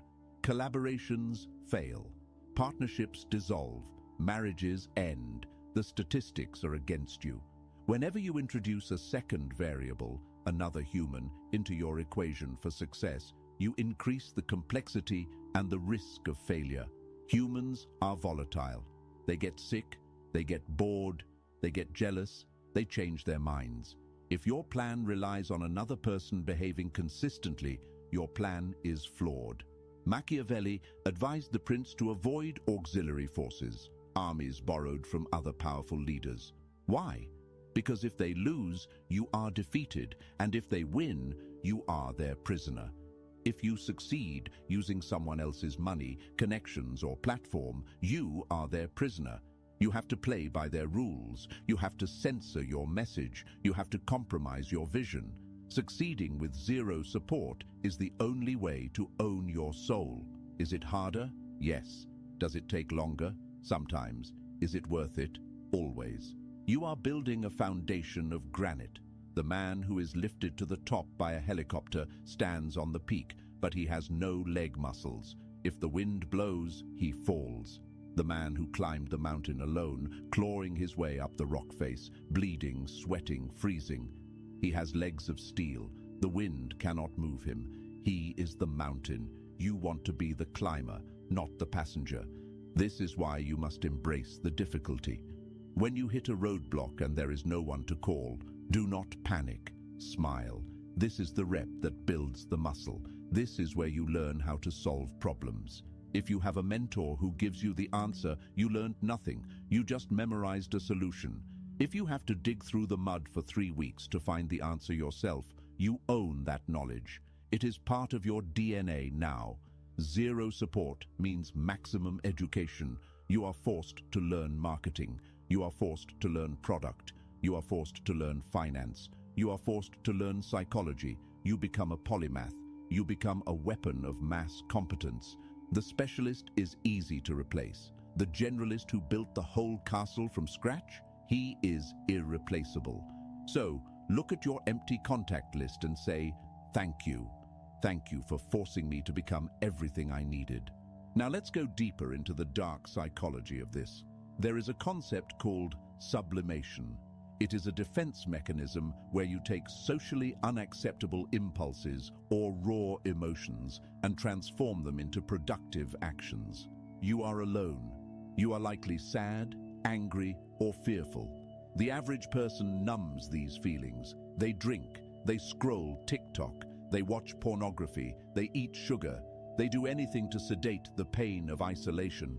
Collaborations fail. Partnerships dissolve. Marriages end. The statistics are against you. Whenever you introduce a second variable, another human, into your equation for success, you increase the complexity and the risk of failure. Humans are volatile. They get sick, they get bored, they get jealous, they change their minds. If your plan relies on another person behaving consistently, your plan is flawed. Machiavelli advised the prince to avoid auxiliary forces, armies borrowed from other powerful leaders. Why? Because if they lose, you are defeated, and if they win, you are their prisoner. If you succeed using someone else's money, connections, or platform, you are their prisoner. You have to play by their rules. You have to censor your message. You have to compromise your vision. Succeeding with zero support is the only way to own your soul. Is it harder? Yes. Does it take longer? Sometimes. Is it worth it? Always. You are building a foundation of granite. The man who is lifted to the top by a helicopter stands on the peak, but he has no leg muscles. If the wind blows, he falls. The man who climbed the mountain alone, clawing his way up the rock face, bleeding, sweating, freezing. He has legs of steel. The wind cannot move him. He is the mountain. You want to be the climber, not the passenger. This is why you must embrace the difficulty. When you hit a roadblock and there is no one to call, do not panic. Smile. This is the rep that builds the muscle. This is where you learn how to solve problems. If you have a mentor who gives you the answer, you learned nothing. You just memorized a solution. If you have to dig through the mud for 3 weeks to find the answer yourself, you own that knowledge. It is part of your DNA now. Zero support means maximum education. You are forced to learn marketing. You are forced to learn product. You are forced to learn finance. You are forced to learn psychology. You become a polymath. You become a weapon of mass competence. The specialist is easy to replace. The generalist who built the whole castle from scratch, he is irreplaceable. So, look at your empty contact list and say, thank you. Thank you for forcing me to become everything I needed. Now let's go deeper into the dark psychology of this. There is a concept called sublimation. It is a defense mechanism where you take socially unacceptable impulses or raw emotions and transform them into productive actions. You are alone. You are likely sad, angry, or fearful. The average person numbs these feelings. They drink, they scroll TikTok, they watch pornography, they eat sugar, they do anything to sedate the pain of isolation.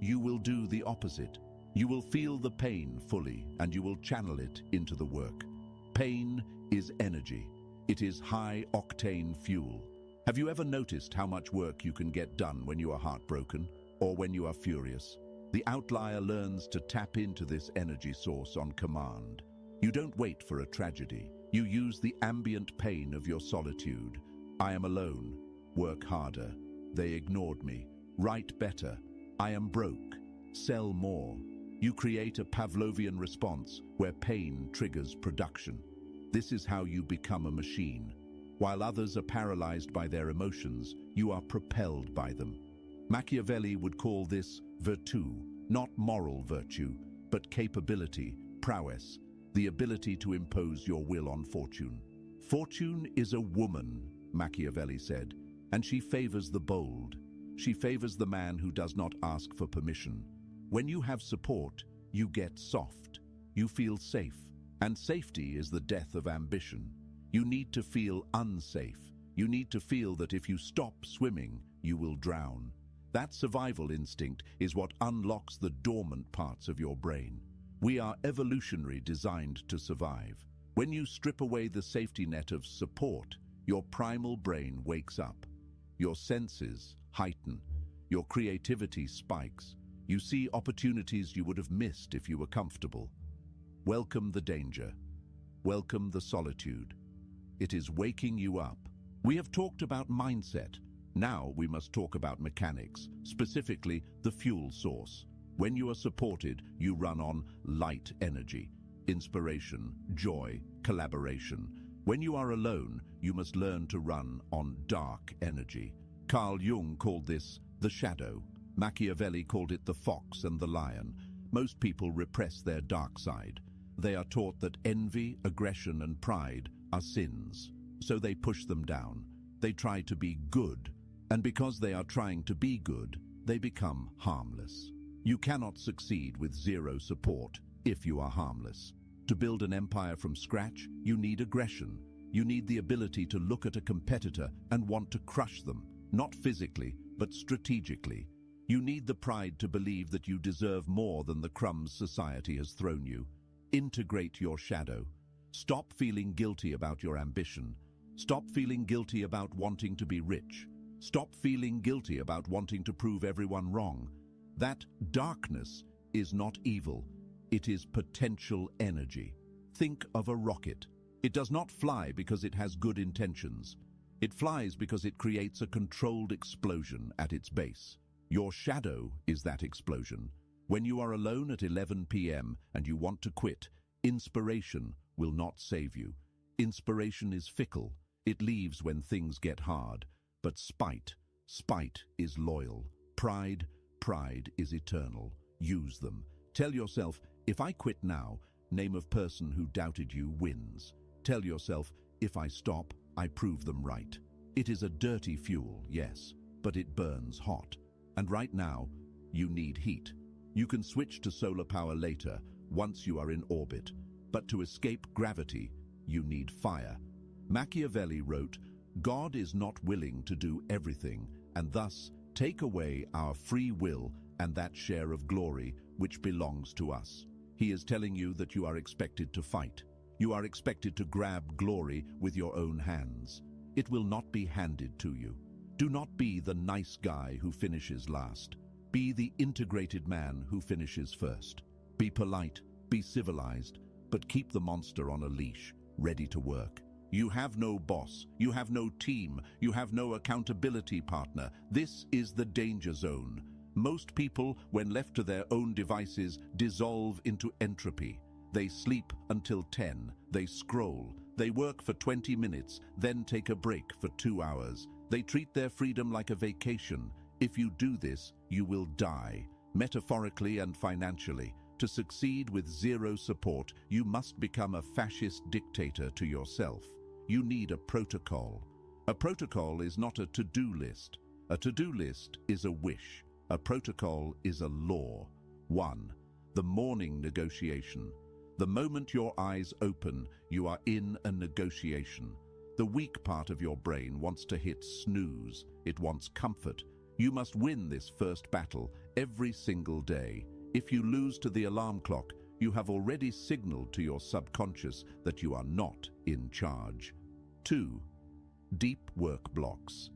You will do the opposite. You will feel the pain fully, and you will channel it into the work. Pain is energy. It is high-octane fuel. Have you ever noticed how much work you can get done when you are heartbroken or when you are furious? The outlier learns to tap into this energy source on command. You don't wait for a tragedy. You use the ambient pain of your solitude. I am alone. Work harder. They ignored me. Write better. I am broke. Sell more. You create a Pavlovian response where pain triggers production. This is how you become a machine. While others are paralyzed by their emotions, you are propelled by them. Machiavelli would call this virtù, not moral virtue, but capability, prowess, the ability to impose your will on fortune. Fortune is a woman, Machiavelli said, and she favors the bold. She favors the man who does not ask for permission. When you have support, you get soft. You feel safe, and safety is the death of ambition. You need to feel unsafe. You need to feel that if you stop swimming, you will drown. That survival instinct is what unlocks the dormant parts of your brain. We are evolutionary designed to survive. When you strip away the safety net of support, your primal brain wakes up. Your senses heighten. Your creativity spikes. You see opportunities you would have missed if you were comfortable. Welcome the danger. Welcome the solitude. It is waking you up. We have talked about mindset. Now we must talk about mechanics, specifically the fuel source. When you are supported, you run on light energy, inspiration, joy, collaboration. When you are alone, you must learn to run on dark energy. Carl Jung called this the shadow. Machiavelli called it the fox and the lion. Most people repress their dark side. They are taught that envy, aggression, and pride are sins. So they push them down. They try to be good. And because they are trying to be good, they become harmless. You cannot succeed with zero support if you are harmless. To build an empire from scratch, you need aggression. You need the ability to look at a competitor and want to crush them, not physically, but strategically. You need the pride to believe that you deserve more than the crumbs society has thrown you. Integrate your shadow. Stop feeling guilty about your ambition. Stop feeling guilty about wanting to be rich. Stop feeling guilty about wanting to prove everyone wrong. That darkness is not evil. It is potential energy. Think of a rocket. It does not fly because it has good intentions. It flies because it creates a controlled explosion at its base. Your shadow is that explosion. When you are alone at 11 p.m. and you want to quit, inspiration will not save you. Inspiration is fickle. It leaves when things get hard. But spite is loyal. Pride is eternal. Use them. Tell yourself, if I quit now, name of person who doubted you wins. Tell yourself, if I stop, I prove them right. It is a dirty fuel, yes, but it burns hot. And right now, you need heat. You can switch to solar power later, once you are in orbit. But to escape gravity, you need fire. Machiavelli wrote, God is not willing to do everything, and thus take away our free will and that share of glory which belongs to us. He is telling you that you are expected to fight. You are expected to grab glory with your own hands. It will not be handed to you. Do not be the nice guy who finishes last. Be the integrated man who finishes first. Be polite, be civilized, but keep the monster on a leash, ready to work. You have no boss, you have no team, you have no accountability partner. This is the danger zone. Most people, when left to their own devices, dissolve into entropy. They sleep until 10, they scroll, they work for 20 minutes, then take a break for 2 hours. They treat their freedom like a vacation. If you do this, you will die, metaphorically and financially. To succeed with zero support, you must become a fascist dictator to yourself. You need a protocol. A protocol is not a to-do list. A to-do list is a wish. A protocol is a law. 1. The morning negotiation. The moment your eyes open, you are in a negotiation. The weak part of your brain wants to hit snooze. It wants comfort. You must win this first battle every single day. If you lose to the alarm clock, you have already signaled to your subconscious that you are not in charge. 2. Deep work blocks.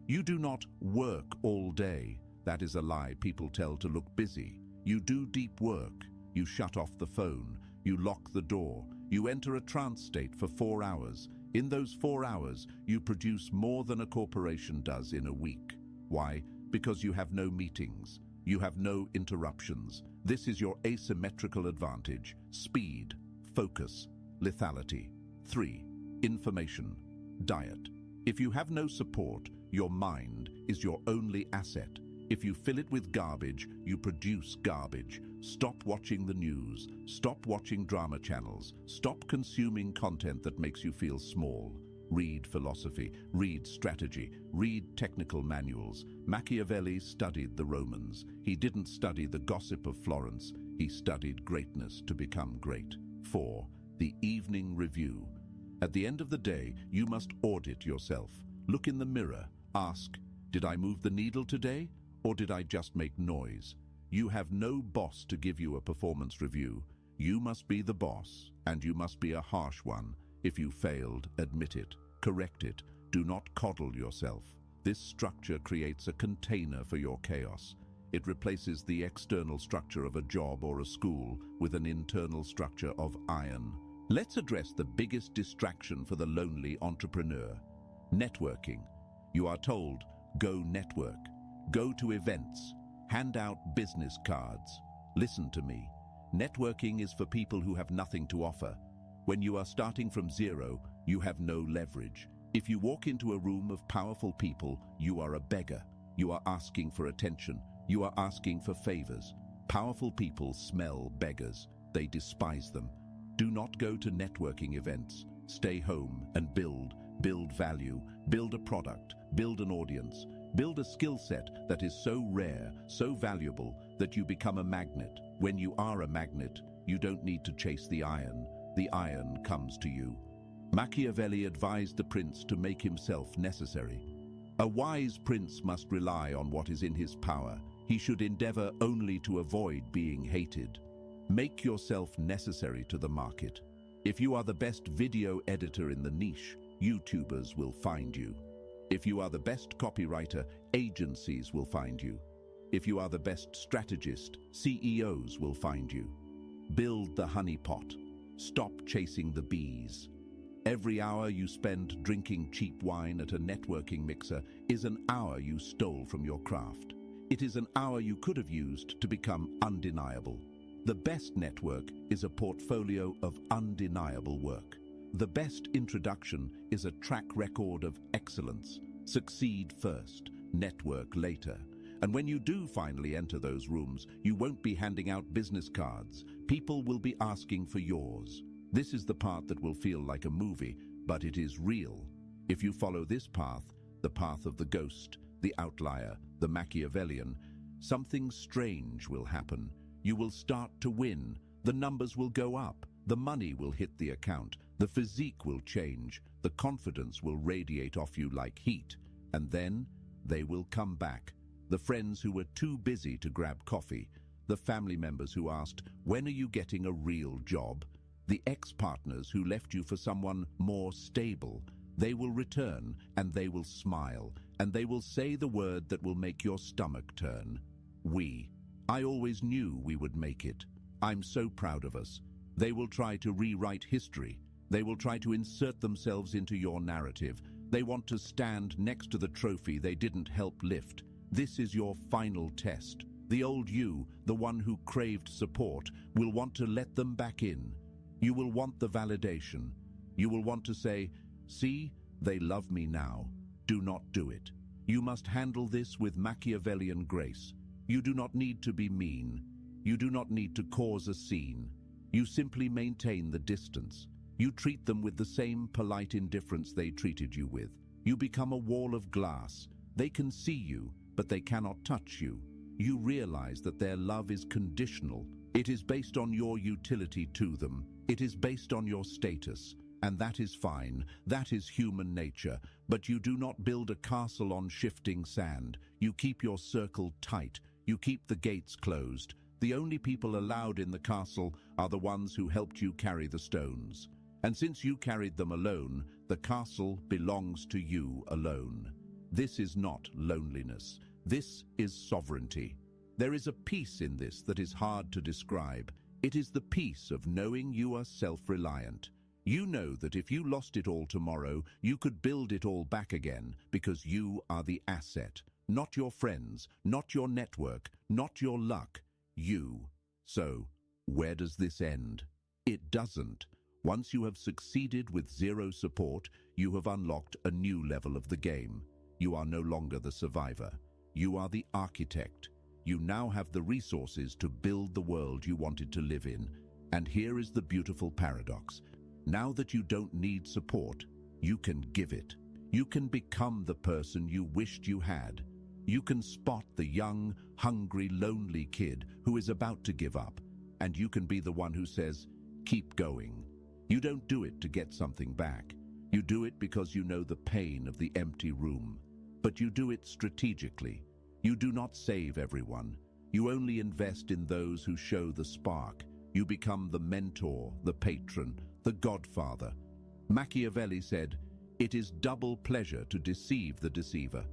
You do not work all day. That is a lie people tell to look busy. You do deep work. You shut off the phone. You lock the door. You enter a trance state for 4 hours. In those 4 hours, you produce more than a corporation does in a week. Why? Because you have no meetings. You have no interruptions. This is your asymmetrical advantage. Speed, focus, lethality. 3. Information, diet. If you have no support, your mind is your only asset. If you fill it with garbage, you produce garbage. Stop watching the news. Stop watching drama channels. Stop consuming content that makes you feel small. Read philosophy, read strategy, read technical manuals. Machiavelli studied the Romans. He didn't study the gossip of Florence. He studied greatness to become great. 4. The evening review. At the end of the day, you must audit yourself. Look in the mirror. Ask, did I move the needle today, or did I just make noise? You have no boss to give you a performance review. You must be the boss, and you must be a harsh one. If you failed, admit it, correct it. Do not coddle yourself. This structure creates a container for your chaos. It replaces the external structure of a job or a school with an internal structure of iron. Let's address the biggest distraction for the lonely entrepreneur: networking. You are told, go network, go to events, hand out business cards. Listen to me. Networking is for people who have nothing to offer. When you are starting from zero, you have no leverage. If you walk into a room of powerful people, you are a beggar. You are asking for attention. You are asking for favors. Powerful people smell beggars. They despise them. Do not go to networking events. Stay home and build value, build a product, build an audience, build a skill set that is so rare, so valuable, that you become a magnet. When you are a magnet, you don't need to chase the iron. The iron comes to you. Machiavelli advised the prince to make himself necessary. A wise prince must rely on what is in his power. He should endeavor only to avoid being hated. Make yourself necessary to the market. If you are the best video editor in the niche, YouTubers will find you. If you are the best copywriter, agencies will find you. If you are the best strategist, CEOs will find you. Build the honeypot. Stop chasing the bees. Every hour you spend drinking cheap wine at a networking mixer is an hour you stole from your craft. It is an hour you could have used to become undeniable. The best network is a portfolio of undeniable work. The best introduction is a track record of excellence. Succeed first, network later. And when you do finally enter those rooms, you won't be handing out business cards. People will be asking for yours. This is the part that will feel like a movie, but it is real. If you follow this path, the path of the ghost, the outlier, the Machiavellian, something strange will happen. You will start to win. The numbers will go up. The money will hit the account. The physique will change. The confidence will radiate off you like heat. And then they will come back. The friends who were too busy to grab coffee. The family members who asked, when are you getting a real job? The ex-partners who left you for someone more stable. They will return, and they will smile, and they will say the word that will make your stomach turn. I always knew we would make it. I'm so proud of us. They will try to rewrite history. They will try to insert themselves into your narrative. They want to stand next to the trophy they didn't help lift. This is your final test. The old you, the one who craved support, will want to let them back in. You will want the validation. You will want to say, see, they love me now. Do not do it. You must handle this with Machiavellian grace. You do not need to be mean. You do not need to cause a scene. You simply maintain the distance. You treat them with the same polite indifference they treated you with. You become a wall of glass. They can see you, but they cannot touch you. You realize that their love is conditional. It is based on your utility to them. It is based on your status. And that is fine. That is human nature. But you do not build a castle on shifting sand. You keep your circle tight. You keep the gates closed. The only people allowed in the castle are the ones who helped you carry the stones. And since you carried them alone, the castle belongs to you alone. This is not loneliness. This is sovereignty. There is a peace in this that is hard to describe. It is the peace of knowing you are self-reliant. You know that if you lost it all tomorrow, you could build it all back again because you are the asset. Not your friends, not your network, not your luck. You. So, where does this end? It doesn't. Once you have succeeded with zero support, you have unlocked a new level of the game. You are no longer the survivor. You are the architect. You now have the resources to build the world you wanted to live in. And here is the beautiful paradox. Now that you don't need support, you can give it. You can become the person you wished you had. You can spot the young, hungry, lonely kid who is about to give up, and you can be the one who says, "Keep going." You don't do it to get something back. You do it because you know the pain of the empty room. But you do it strategically. You do not save everyone. You only invest in those who show the spark. You become the mentor, the patron, the godfather. Machiavelli said, "It is double pleasure to deceive the deceiver."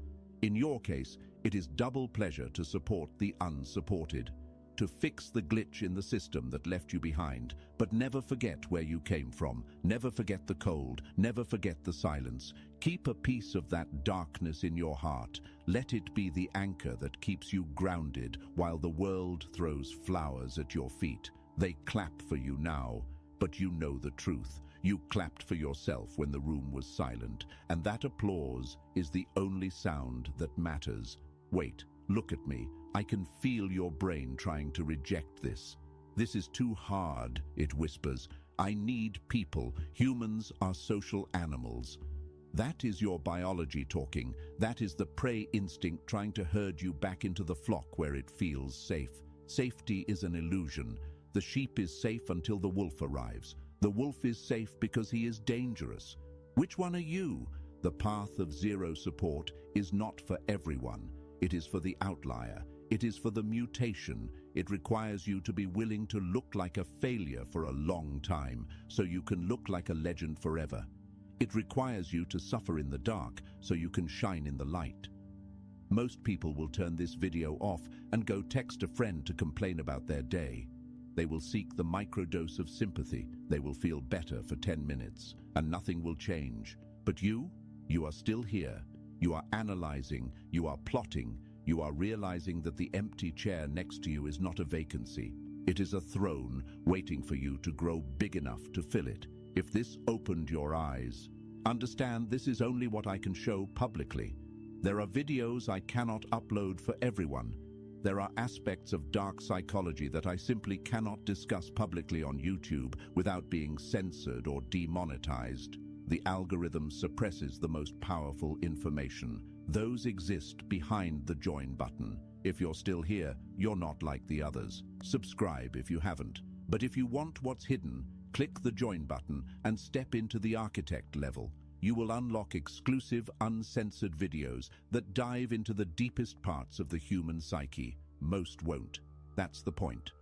In your case, it is double pleasure to support the unsupported, to fix the glitch in the system that left you behind. But never forget where you came from. Never forget the cold. Never forget the silence. Keep a piece of that darkness in your heart. Let it be the anchor that keeps you grounded while the world throws flowers at your feet. They clap for you now, but you know the truth. You clapped for yourself when the room was silent, and that applause is the only sound that matters. Wait, look at me. I can feel your brain trying to reject this. This is too hard, it whispers. I need people. Humans are social animals. That is your biology talking. That is the prey instinct trying to herd you back into the flock where it feels safe. Safety is an illusion. The sheep is safe until the wolf arrives. The wolf is safe because he is dangerous. Which one are you? The path of zero support is not for everyone. It is for the outlier. It is for the mutation. It requires you to be willing to look like a failure for a long time, so you can look like a legend forever. It requires you to suffer in the dark, so you can shine in the light. Most people will turn this video off and go text a friend to complain about their day. They will seek the microdose of sympathy. They will feel better for 10 minutes, and nothing will change. But you are still here. You are analyzing, you are plotting, you are realizing that the empty chair next to you is not a vacancy. It is a throne waiting for you to grow big enough to fill it. If this opened your eyes, understand this is only what I can show publicly. There are videos I cannot upload for everyone. There are aspects of dark psychology that I simply cannot discuss publicly on YouTube without being censored or demonetized. The algorithm suppresses the most powerful information. Those exist behind the join button. If you're still here, you're not like the others. Subscribe if you haven't. But if you want what's hidden, click the join button and step into the architect level. You will unlock exclusive, uncensored videos that dive into the deepest parts of the human psyche. Most won't. That's the point.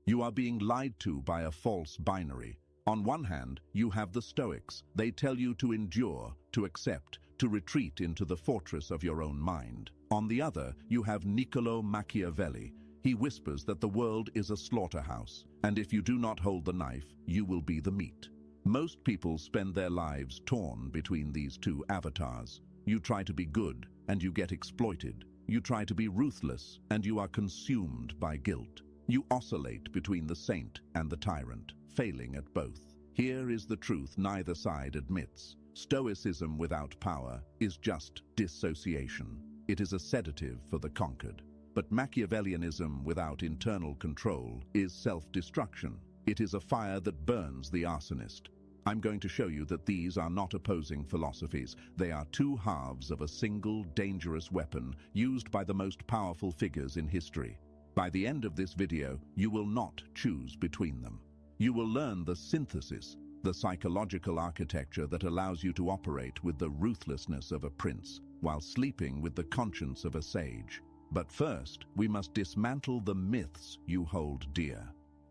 You are being lied to by a false binary. On one hand, you have the Stoics. They tell you to endure, to accept, to retreat into the fortress of your own mind. On the other, you have Niccolo Machiavelli. He whispers that the world is a slaughterhouse, and if you do not hold the knife, you will be the meat. Most people spend their lives torn between these two avatars. You try to be good, and you get exploited. You try to be ruthless, and you are consumed by guilt. You oscillate between the saint and the tyrant, failing at both. Here is the truth neither side admits. Stoicism without power is just dissociation. It is a sedative for the conquered. But Machiavellianism without internal control is self-destruction. It is a fire that burns the arsonist. I'm going to show you that these are not opposing philosophies. They are two halves of a single dangerous weapon used by the most powerful figures in history. By the end of this video, you will not choose between them. You will learn the synthesis, the psychological architecture that allows you to operate with the ruthlessness of a prince while sleeping with the conscience of a sage. But first, we must dismantle the myths you hold dear.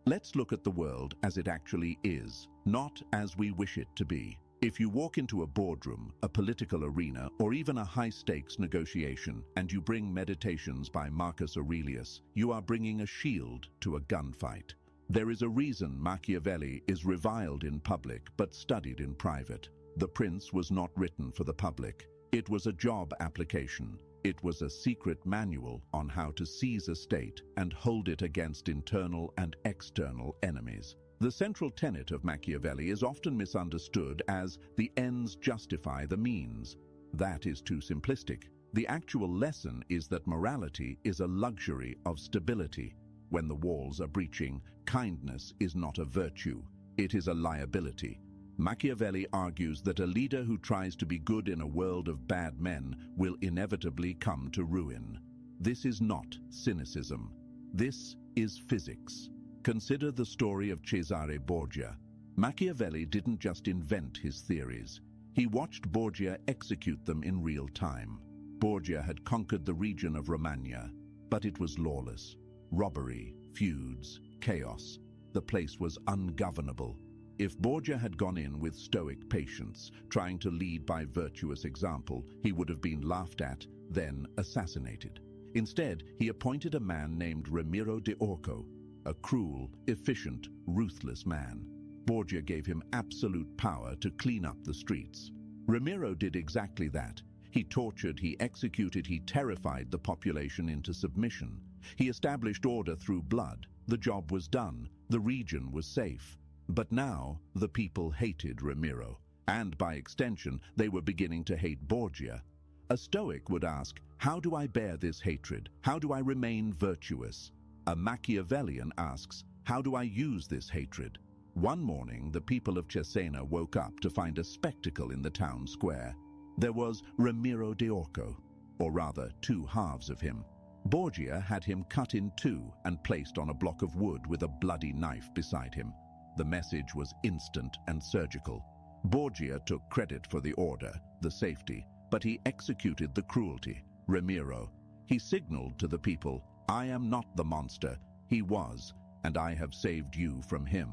Let's look at the world as it actually is, not as we wish it to be. If you walk into a boardroom, a political arena, or even a high-stakes negotiation, and you bring Meditations by Marcus Aurelius, you are bringing a shield to a gunfight. There is a reason Machiavelli is reviled in public but studied in private. The Prince was not written for the public. It was a job application. It was a secret manual on how to seize a state and hold it against internal and external enemies. The central tenet of Machiavelli is often misunderstood as the ends justify the means. That is too simplistic. The actual lesson is that morality is a luxury of stability. When the walls are breaching, kindness is not a virtue, it is a liability. Machiavelli argues that a leader who tries to be good in a world of bad men will inevitably come to ruin. This is not cynicism. This is physics. Consider the story of Cesare Borgia. Machiavelli didn't just invent his theories. He watched Borgia execute them in real time. Borgia had conquered the region of Romagna, but it was lawless. Robbery, feuds, chaos. The place was ungovernable. If Borgia had gone in with stoic patience, trying to lead by virtuous example, he would have been laughed at, then assassinated. Instead, he appointed a man named Ramiro de Orco, a cruel, efficient, ruthless man. Borgia gave him absolute power to clean up the streets. Ramiro did exactly that. He tortured, he executed, he terrified the population into submission. He established order through blood. The job was done. The region was safe. But now, the people hated Ramiro. And by extension, they were beginning to hate Borgia. A Stoic would ask, how do I bear this hatred? How do I remain virtuous? A Machiavellian asks, how do I use this hatred? One morning, the people of Cesena woke up to find a spectacle in the town square. There was Ramiro de Orco, or rather, two halves of him. Borgia had him cut in two and placed on a block of wood with a bloody knife beside him. The message was instant and surgical. Borgia took credit for the order, the safety, but he executed the cruelty. Ramiro. He signaled to the people, I am not the monster. He was, and I have saved you from him.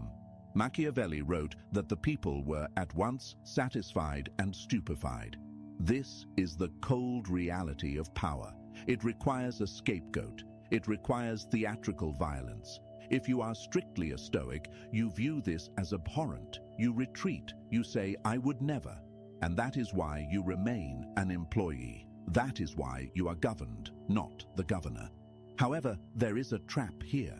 Machiavelli wrote that the people were at once satisfied and stupefied. This is the cold reality of power. It requires a scapegoat. It requires theatrical violence. If you are strictly a Stoic, you view this as abhorrent. You retreat. You say, I would never. And that is why you remain an employee. That is why you are governed, not the governor. However, there is a trap here.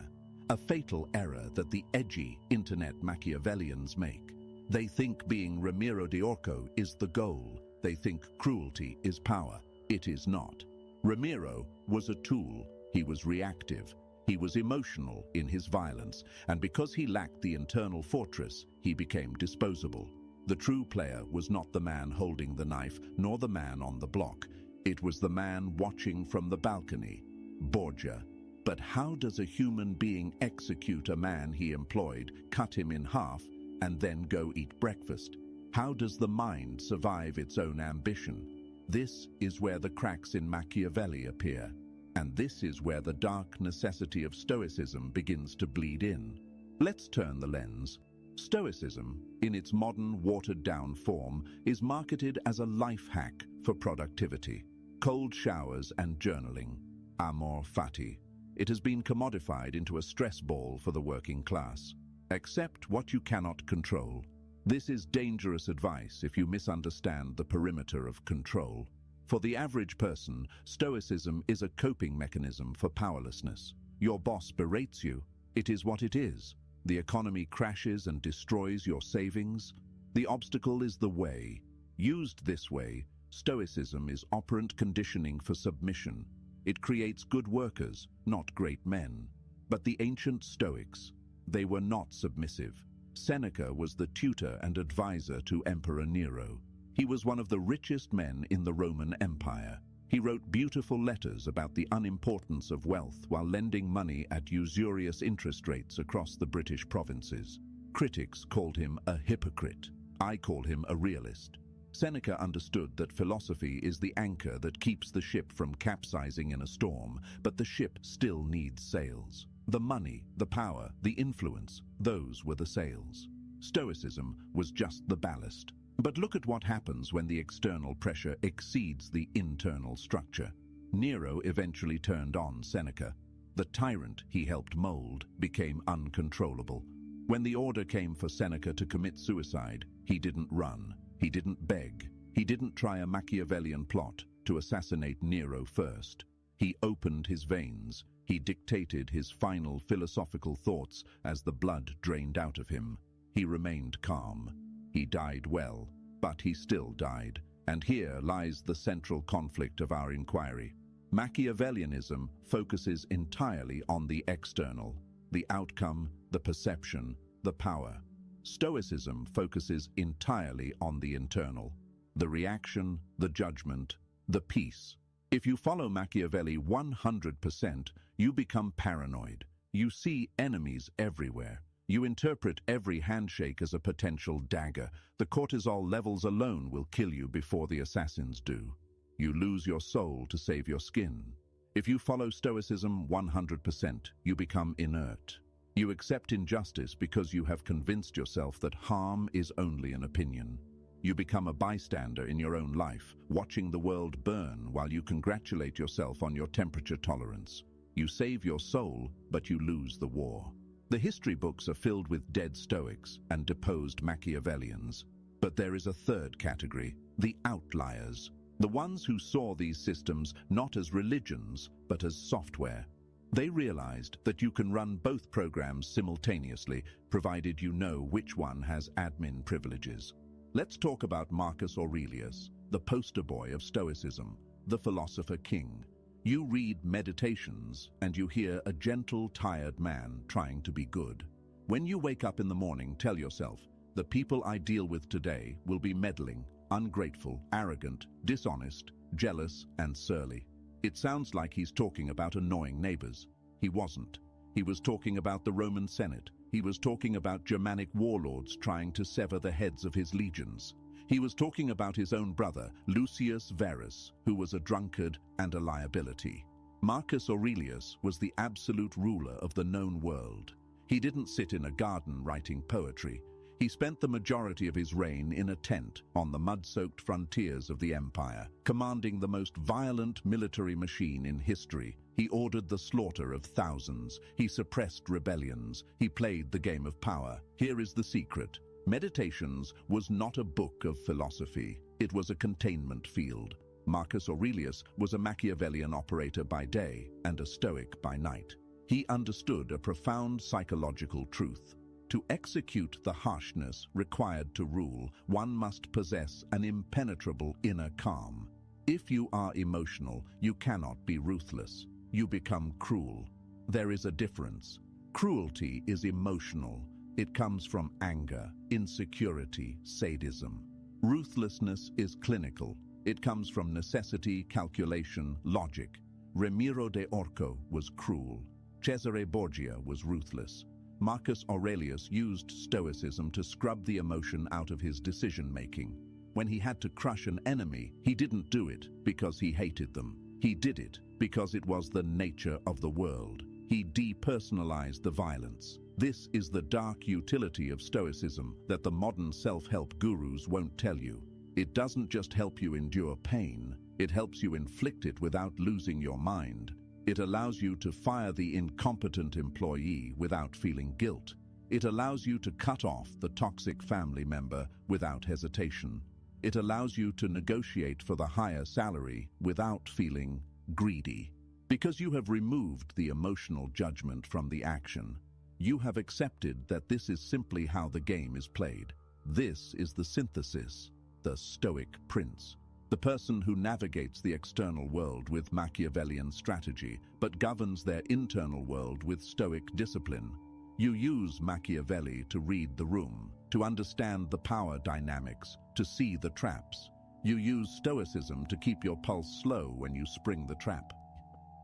A fatal error that the edgy internet Machiavellians make. They think being Ramiro de Orco is the goal. They think cruelty is power. It is not. Ramiro was a tool. He was reactive. He was emotional in his violence, and because he lacked the internal fortress, he became disposable. The true player was not the man holding the knife, nor the man on the block. It was the man watching from the balcony, Borgia. But how does a human being execute a man he employed, cut him in half, and then go eat breakfast? How does the mind survive its own ambition? This is where the cracks in Machiavelli appear. And this is where the dark necessity of Stoicism begins to bleed in. Let's turn the lens. Stoicism, in its modern, watered-down form, is marketed as a life hack for productivity. Cold showers and journaling. Amor fati. It has been commodified into a stress ball for the working class. Accept what you cannot control. This is dangerous advice if you misunderstand the perimeter of control. For the average person, Stoicism is a coping mechanism for powerlessness. Your boss berates you. It is what it is. The economy crashes and destroys your savings. The obstacle is the way. Used this way, Stoicism is operant conditioning for submission. It creates good workers, not great men. But the ancient Stoics, they were not submissive. Seneca was the tutor and advisor to Emperor Nero. He was one of the richest men in the Roman Empire. He wrote beautiful letters about the unimportance of wealth while lending money at usurious interest rates across the British provinces. Critics called him a hypocrite. I call him a realist. Seneca understood that philosophy is the anchor that keeps the ship from capsizing in a storm, but the ship still needs sails. The money, the power, the influence, those were the sails. Stoicism was just the ballast. But look at what happens when the external pressure exceeds the internal structure. Nero eventually turned on Seneca. The tyrant he helped mold became uncontrollable. When the order came for Seneca to commit suicide, he didn't run. He didn't beg. He didn't try a Machiavellian plot to assassinate Nero first. He opened his veins. He dictated his final philosophical thoughts as the blood drained out of him. He remained calm. He died well, but he still died. And here lies the central conflict of our inquiry. Machiavellianism focuses entirely on the external, the outcome, the perception, the power. Stoicism focuses entirely on the internal, the reaction, the judgment, the peace. If you follow Machiavelli 100%, you become paranoid. You see enemies everywhere. You interpret every handshake as a potential dagger. The cortisol levels alone will kill you before the assassins do. You lose your soul to save your skin. If you follow Stoicism 100%, you become inert. You accept injustice because you have convinced yourself that harm is only an opinion. You become a bystander in your own life, watching the world burn while you congratulate yourself on your temperature tolerance. You save your soul, but you lose the war. The history books are filled with dead Stoics and deposed Machiavellians. But there is a third category, the outliers. The ones who saw these systems not as religions, but as software. They realized that you can run both programs simultaneously, provided you know which one has admin privileges. Let's talk about Marcus Aurelius, the poster boy of Stoicism, the philosopher king. You read Meditations and you hear a gentle, tired man trying to be good. When you wake up in the morning, tell yourself, the people I deal with today will be meddling, ungrateful, arrogant, dishonest, jealous, and surly. It sounds like he's talking about annoying neighbors. He wasn't. He was talking about the Roman Senate. He was talking about Germanic warlords trying to sever the heads of his legions. He was talking about his own brother, Lucius Verus, who was a drunkard and a liability. Marcus Aurelius was the absolute ruler of the known world. He didn't sit in a garden writing poetry. He spent the majority of his reign in a tent on the mud-soaked frontiers of the empire, commanding the most violent military machine in history. He ordered the slaughter of thousands. He suppressed rebellions. He played the game of power. Here is the secret. Meditations was not a book of philosophy. It was a containment field. Marcus Aurelius was a Machiavellian operator by day and a Stoic by night. He understood a profound psychological truth. To execute the harshness required to rule, one must possess an impenetrable inner calm. If you are emotional, you cannot be ruthless. You become cruel. There is a difference. Cruelty is emotional. It comes from anger, insecurity, sadism. Ruthlessness is clinical. It comes from necessity, calculation, logic. Ramiro de Orco was cruel. Cesare Borgia was ruthless. Marcus Aurelius used Stoicism to scrub the emotion out of his decision-making. When he had to crush an enemy, he didn't do it because he hated them. He did it because it was the nature of the world. He depersonalized the violence. This is the dark utility of Stoicism that the modern self-help gurus won't tell you. It doesn't just help you endure pain, it helps you inflict it without losing your mind. It allows you to fire the incompetent employee without feeling guilt. It allows you to cut off the toxic family member without hesitation. It allows you to negotiate for the higher salary without feeling greedy. Because you have removed the emotional judgment from the action, you have accepted that this is simply how the game is played. This is the synthesis, the Stoic prince. The person who navigates the external world with Machiavellian strategy, but governs their internal world with Stoic discipline. You use Machiavelli to read the room, to understand the power dynamics, to see the traps. You use Stoicism to keep your pulse slow when you spring the trap.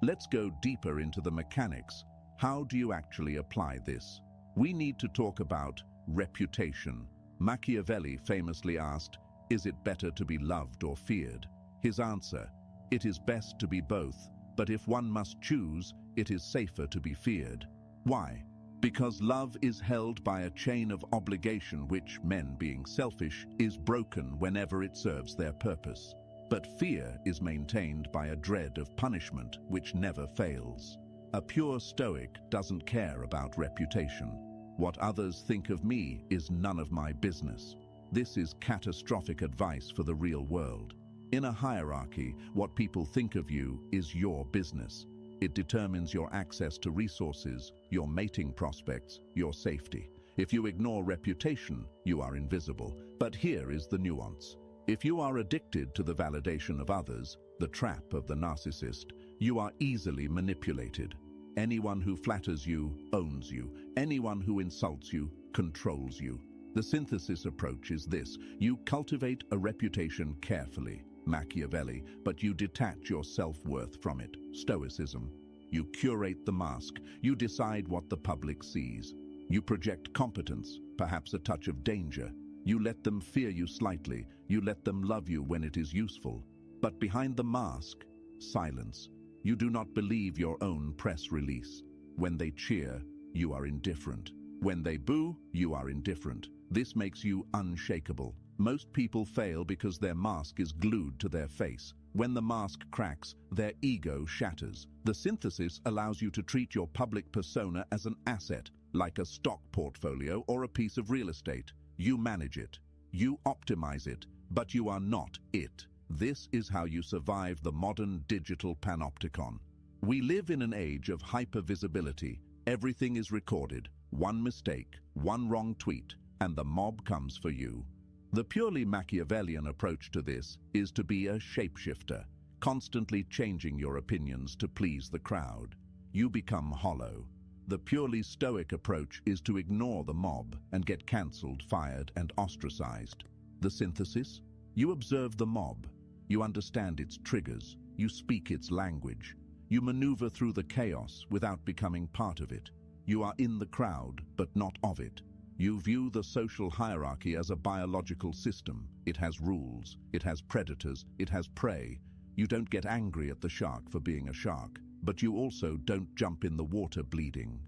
Let's go deeper into the mechanics. How do you actually apply this? We need to talk about reputation. Machiavelli famously asked, "Is it better to be loved or feared?" His answer, "It is best to be both, but if one must choose, it is safer to be feared." Why? Because love is held by a chain of obligation which, men being selfish, is broken whenever it serves their purpose. But fear is maintained by a dread of punishment which never fails. A pure Stoic doesn't care about reputation. What others think of me is none of my business. This is catastrophic advice for the real world. In a hierarchy, what people think of you is your business. It determines your access to resources, your mating prospects, your safety. If you ignore reputation, you are invisible. But here is the nuance. If you are addicted to the validation of others, the trap of the narcissist, you are easily manipulated. Anyone who flatters you owns you. Anyone who insults you controls you. The synthesis approach is this: you cultivate a reputation carefully, Machiavelli, but you detach your self-worth from it, Stoicism. You curate the mask. You decide what the public sees. You project competence, perhaps a touch of danger. You let them fear you slightly. You let them love you when it is useful. But behind the mask, silence. You do not believe your own press release. When they cheer, you are indifferent. When they boo, you are indifferent. This makes you unshakable. Most people fail because their mask is glued to their face. When the mask cracks, their ego shatters. The synthesis allows you to treat your public persona as an asset, like a stock portfolio or a piece of real estate. You manage it. You optimize it, but you are not it. This is how you survive the modern digital panopticon. We live in an age of hypervisibility. Everything is recorded. One mistake, one wrong tweet, and the mob comes for you. The purely Machiavellian approach to this is to be a shapeshifter, constantly changing your opinions to please the crowd. You become hollow. The purely Stoic approach is to ignore the mob and get cancelled, fired, and ostracized. The synthesis? You observe the mob. You understand its triggers. You speak its language. You maneuver through the chaos without becoming part of it. You are in the crowd, but not of it. You view the social hierarchy as a biological system. It has rules, it has predators, it has prey. You don't get angry at the shark for being a shark, but you also don't jump in the water bleeding.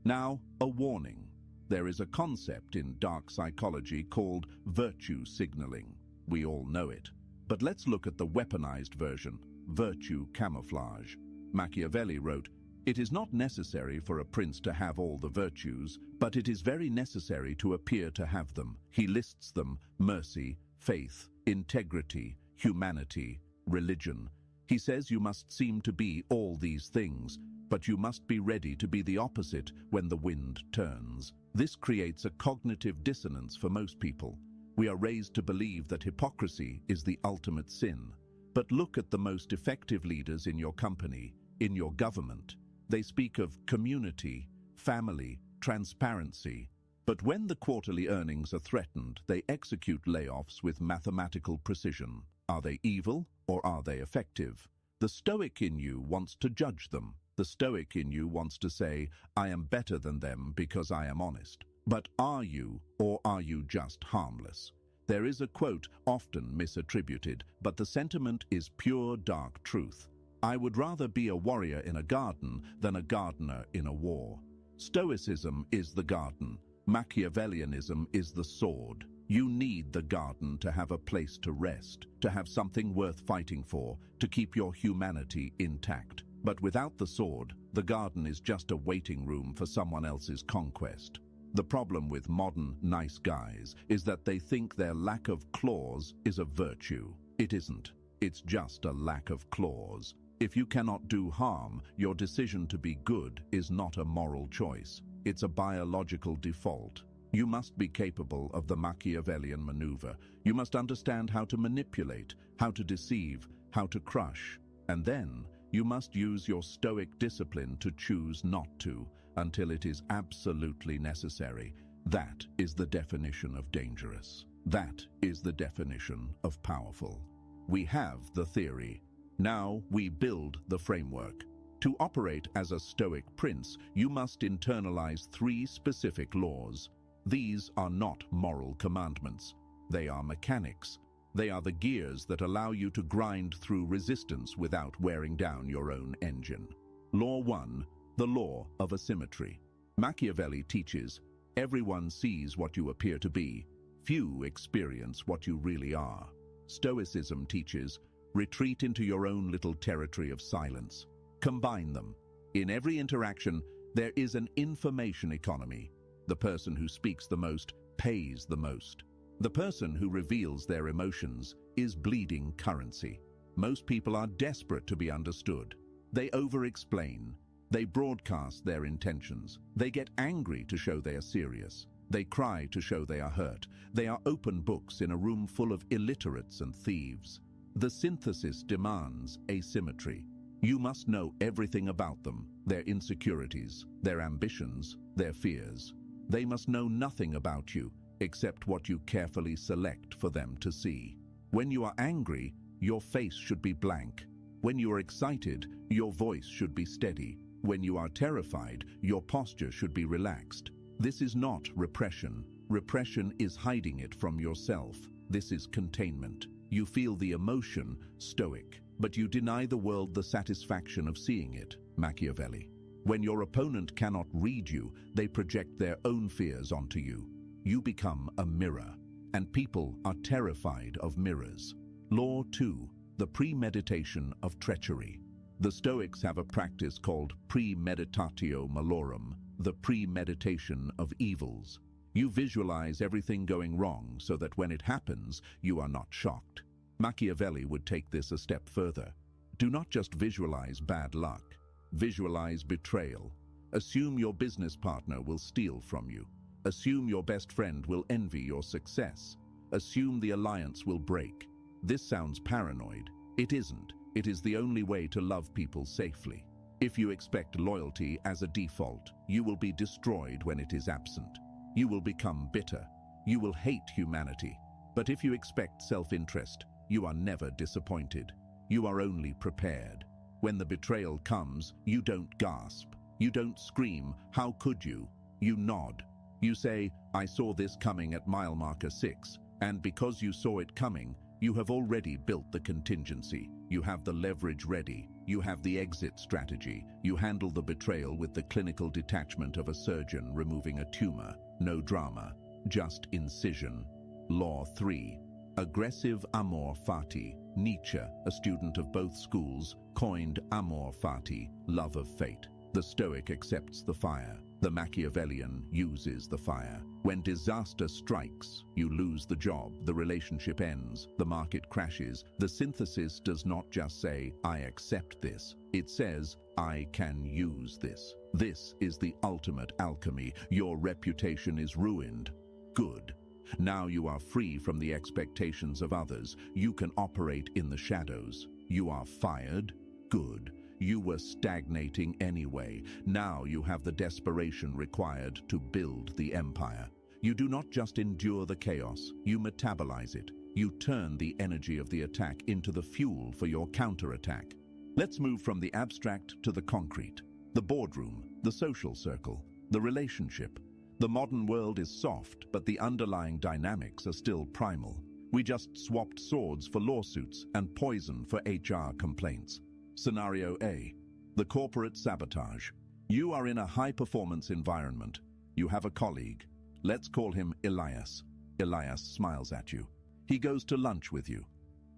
Now, a warning. There is a concept in dark psychology called virtue signaling. We all know it. But let's look at the weaponized version, virtue camouflage. Machiavelli wrote, "It is not necessary for a prince to have all the virtues, but it is very necessary to appear to have them." He lists them: mercy, faith, integrity, humanity, religion. He says you must seem to be all these things, but you must be ready to be the opposite when the wind turns. This creates a cognitive dissonance for most people. We are raised to believe that hypocrisy is the ultimate sin. But look at the most effective leaders in your company, in your government. They speak of community, family, transparency. But when the quarterly earnings are threatened, they execute layoffs with mathematical precision. Are they evil or are they effective? The Stoic in you wants to judge them. The Stoic in you wants to say, "I am better than them because I am honest." But are you, or are you just harmless? There is a quote often misattributed, but the sentiment is pure dark truth. "I would rather be a warrior in a garden than a gardener in a war." Stoicism is the garden. Machiavellianism is the sword. You need the garden to have a place to rest, to have something worth fighting for, to keep your humanity intact. But without the sword, the garden is just a waiting room for someone else's conquest. The problem with modern nice guys is that they think their lack of claws is a virtue. It isn't. It's just a lack of claws. If you cannot do harm, your decision to be good is not a moral choice. It's a biological default. You must be capable of the Machiavellian maneuver. You must understand how to manipulate, how to deceive, how to crush. And then you must use your Stoic discipline to choose not to until it is absolutely necessary. That is the definition of dangerous. That is the definition of powerful. We have the theory. Now we build the framework. To operate as a Stoic prince, you must internalize 3 specific laws. These are not moral commandments. They are mechanics. They are the gears that allow you to grind through resistance without wearing down your own engine. Law 1, the law of asymmetry. Machiavelli teaches, everyone sees what you appear to be. Few experience what you really are. Stoicism teaches, retreat into your own little territory of silence. Combine them. In every interaction, there is an information economy. The person who speaks the most pays the most. The person who reveals their emotions is bleeding currency. Most people are desperate to be understood. They over-explain. They broadcast their intentions. They get angry to show they are serious. They cry to show they are hurt. They are open books in a room full of illiterates and thieves. The synthesis demands asymmetry. You must know everything about them, their insecurities, their ambitions, their fears. They must know nothing about you except what you carefully select for them to see. When you are angry, your face should be blank. When you are excited, your voice should be steady. When you are terrified, your posture should be relaxed. This is not repression. Repression is hiding it from yourself. This is containment. You feel the emotion, stoic, but you deny the world the satisfaction of seeing it, Machiavelli. When your opponent cannot read you, they project their own fears onto you. You become a mirror, and people are terrified of mirrors. Law 2, the premeditation of treachery. The Stoics have a practice called premeditatio malorum, the premeditation of evils. You visualize everything going wrong so that when it happens, you are not shocked. Machiavelli would take this a step further. Do not just visualize bad luck. Visualize betrayal. Assume your business partner will steal from you. Assume your best friend will envy your success. Assume the alliance will break. This sounds paranoid. It isn't. It is the only way to love people safely. If you expect loyalty as a default, you will be destroyed when it is absent. You will become bitter. You will hate humanity. But if you expect self-interest, you are never disappointed. You are only prepared. When the betrayal comes, you don't gasp. You don't scream, "How could you?" You nod. You say, "I saw this coming at mile marker 6, and because you saw it coming, you have already built the contingency. You have the leverage ready. You have the exit strategy. You handle the betrayal with the clinical detachment of a surgeon removing a tumor. No drama, just incision. Law 3. Aggressive amor fati. Nietzsche, a student of both schools, coined amor fati, love of fate. The Stoic accepts the fire. The Machiavellian uses the fire. When disaster strikes, you lose the job, the relationship ends, the market crashes. The synthesis does not just say, "I accept this." It says, "I can use this." This is the ultimate alchemy. Your reputation is ruined. Good. Now you are free from the expectations of others. You can operate in the shadows. You are fired. Good. You were stagnating anyway. Now you have the desperation required to build the empire. You do not just endure the chaos, you metabolize it. You turn the energy of the attack into the fuel for your counterattack. Let's move from the abstract to the concrete. The boardroom, the social circle, the relationship. The modern world is soft, but the underlying dynamics are still primal. We just swapped swords for lawsuits and poison for HR complaints. Scenario A, the corporate sabotage. You are in a high-performance environment. You have a colleague. Let's call him Elias. Elias smiles at you. He goes to lunch with you.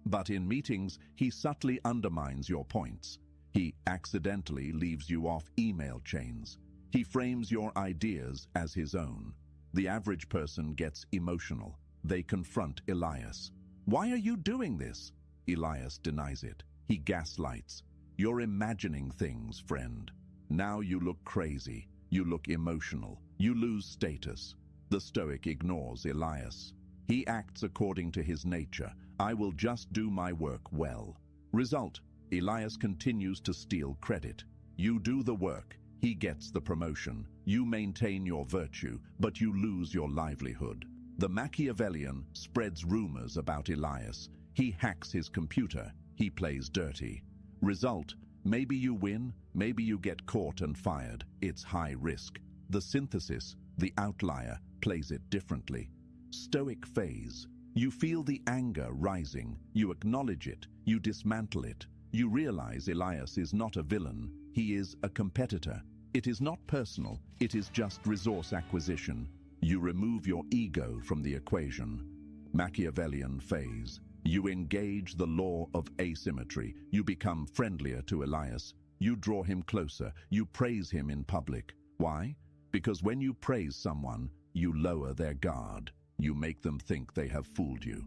But in meetings, he subtly undermines your points. He accidentally leaves you off email chains. He frames your ideas as his own. The average person gets emotional. They confront Elias. "Why are you doing this?" Elias denies it. He gaslights. "You're imagining things, friend. Now you look crazy. You look emotional. You lose status." The Stoic ignores Elias. He acts according to his nature. "I will just do my work well." Result, Elias continues to steal credit. You do the work. He gets the promotion. You maintain your virtue, but you lose your livelihood. The Machiavellian spreads rumors about Elias. He hacks his computer. He plays dirty. Result, maybe you win, maybe you get caught and fired. It's high risk. The synthesis, the outlier, plays it differently. Stoic phase. You feel the anger rising. You acknowledge it. You dismantle it. You realize Elias is not a villain. He is a competitor. It is not personal. It is just resource acquisition. You remove your ego from the equation. Machiavellian phase. You engage the law of asymmetry. You become friendlier to Elias. You draw him closer. You praise him in public. Why? Because when you praise someone, you lower their guard. You make them think they have fooled you.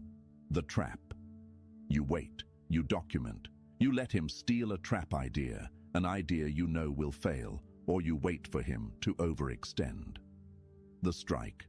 The trap. You wait, you document, you let him steal a trap idea, an idea you know will fail, or you wait for him to overextend. The strike.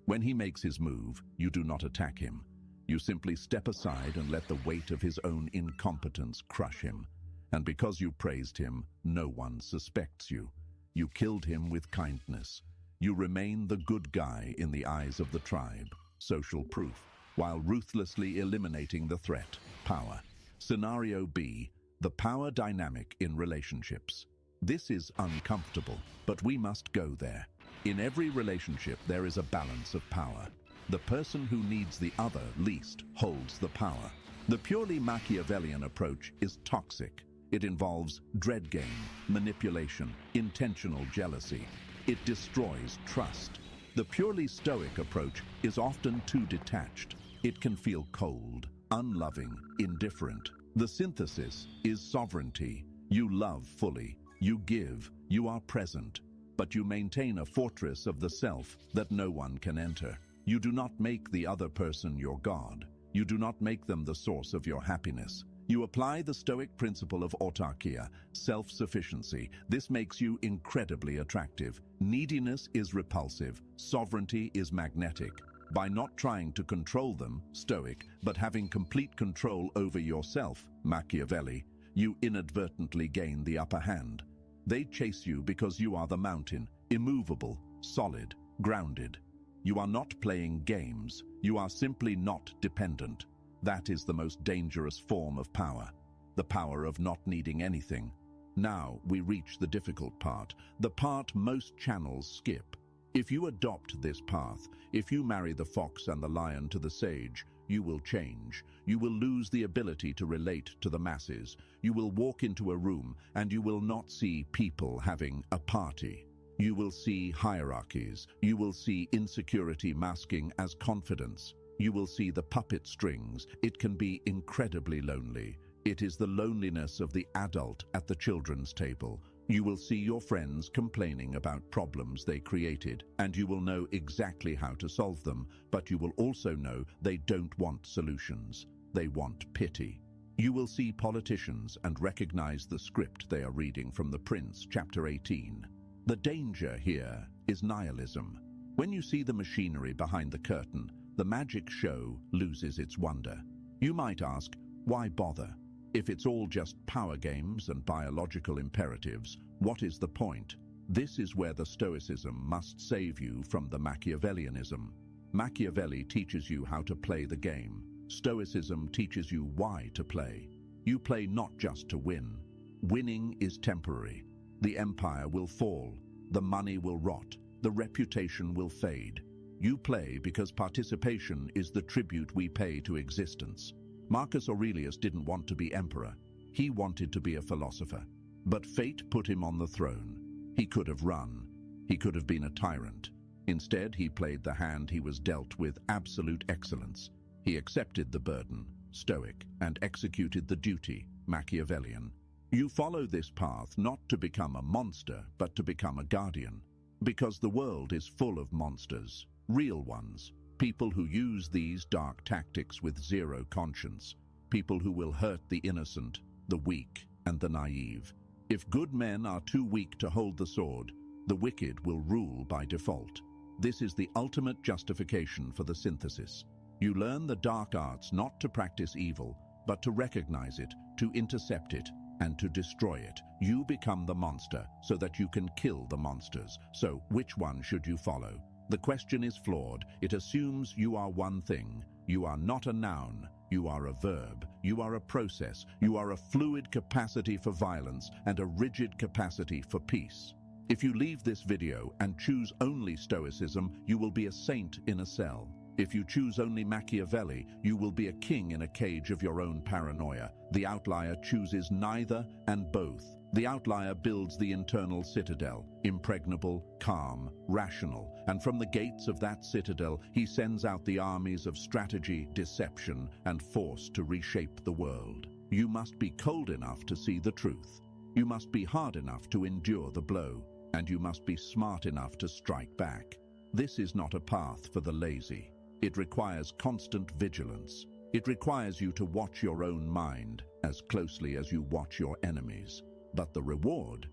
When he makes his move, you do not attack him. You simply step aside and let the weight of his own incompetence crush him. And because you praised him, no one suspects you. You killed him with kindness. You remain the good guy in the eyes of the tribe, social proof, while ruthlessly eliminating the threat, power. Scenario B, the power dynamic in relationships. This is uncomfortable, but we must go there. In every relationship, there is a balance of power. The person who needs the other least holds the power. The purely Machiavellian approach is toxic. It involves dread game, manipulation, intentional jealousy. It destroys trust. The purely Stoic approach is often too detached. It can feel cold, unloving, indifferent. The synthesis is sovereignty. You love fully. You give. You are present. But you maintain a fortress of the self that no one can enter. You do not make the other person your god. You do not make them the source of your happiness. You apply the Stoic principle of autarkia, self-sufficiency. This makes you incredibly attractive. Neediness is repulsive. Sovereignty is magnetic. By not trying to control them, Stoic, but having complete control over yourself, Machiavelli, you inadvertently gain the upper hand. They chase you because you are the mountain, immovable, solid, grounded. You are not playing games. You are simply not dependent. That is the most dangerous form of power, the power of not needing anything. Now we reach the difficult part, the part most channels skip. If you adopt this path, if you marry the fox and the lion to the sage, you will change. You will lose the ability to relate to the masses. You will walk into a room and you will not see people having a party. You will see hierarchies. You will see insecurity masking as confidence. You will see the puppet strings. It can be incredibly lonely. It is the loneliness of the adult at the children's table. You will see your friends complaining about problems they created, and you will know exactly how to solve them, but you will also know they don't want solutions. They want pity. You will see politicians and recognize the script they are reading from The Prince, chapter 18. The danger here is nihilism. When you see the machinery behind the curtain, the magic show loses its wonder. You might ask, why bother? If it's all just power games and biological imperatives, what is the point? This is where the Stoicism must save you from the Machiavellianism. Machiavelli teaches you how to play the game. Stoicism teaches you why to play. You play not just to win. Winning is temporary. The empire will fall. The money will rot. The reputation will fade. You play because participation is the tribute we pay to existence. Marcus Aurelius didn't want to be emperor. He wanted to be a philosopher. But fate put him on the throne. He could have run. He could have been a tyrant. Instead, he played the hand he was dealt with absolute excellence. He accepted the burden, Stoic, and executed the duty, Machiavellian. You follow this path not to become a monster, but to become a guardian. Because the world is full of monsters, real ones. People who use these dark tactics with zero conscience. People who will hurt the innocent, the weak, and the naive. If good men are too weak to hold the sword, the wicked will rule by default. This is the ultimate justification for the synthesis. You learn the dark arts not to practice evil, but to recognize it, to intercept it, and to destroy it. You become the monster so that you can kill the monsters. So which one should you follow? The question is flawed. It assumes you are one thing. You are not a noun. You are a verb. You are a process. You are a fluid capacity for violence and a rigid capacity for peace. If you leave this video and choose only Stoicism, you will be a saint in a cell. If you choose only Machiavelli, you will be a king in a cage of your own paranoia. The outlier chooses neither and both. The outlier builds the internal citadel, impregnable, calm, rational, and from the gates of that citadel he sends out the armies of strategy, deception, and force to reshape the world. You must be cold enough to see the truth. You must be hard enough to endure the blow, and you must be smart enough to strike back. This is not a path for the lazy. It requires constant vigilance. It requires you to watch your own mind as closely as you watch your enemies. But the reward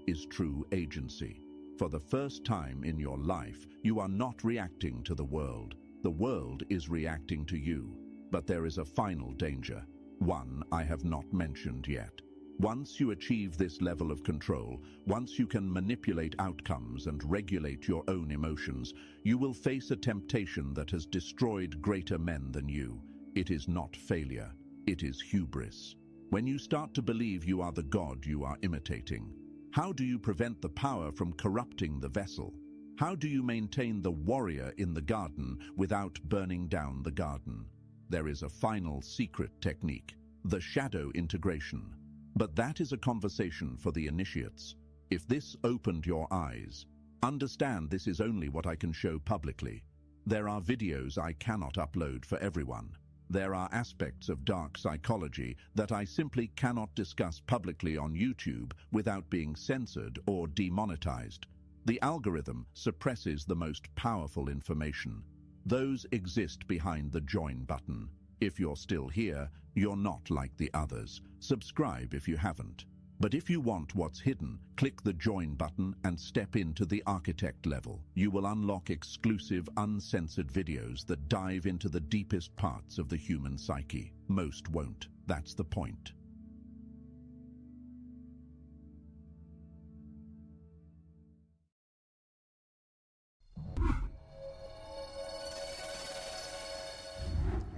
is true agency. For the first time in your life, you are not reacting to the world. The world is reacting to you. But there is a final danger, one I have not mentioned yet. Once you achieve this level of control, once you can manipulate outcomes and regulate your own emotions, you will face a temptation that has destroyed greater men than you. It is not failure, it is hubris. When you start to believe you are the god you are imitating, how do you prevent the power from corrupting the vessel? How do you maintain the warrior in the garden without burning down the garden? There is a final secret technique, the shadow integration. But that is a conversation for the initiates. If this opened your eyes, understand this is only what I can show publicly. There are videos I cannot upload for everyone. There are aspects of dark psychology that I simply cannot discuss publicly on YouTube without being censored or demonetized. The algorithm suppresses the most powerful information. Those exist behind the join button. If you're still here, you're not like the others. Subscribe if you haven't. But if you want what's hidden, click the join button and step into the architect level. You will unlock exclusive, uncensored videos that dive into the deepest parts of the human psyche. Most won't. That's the point.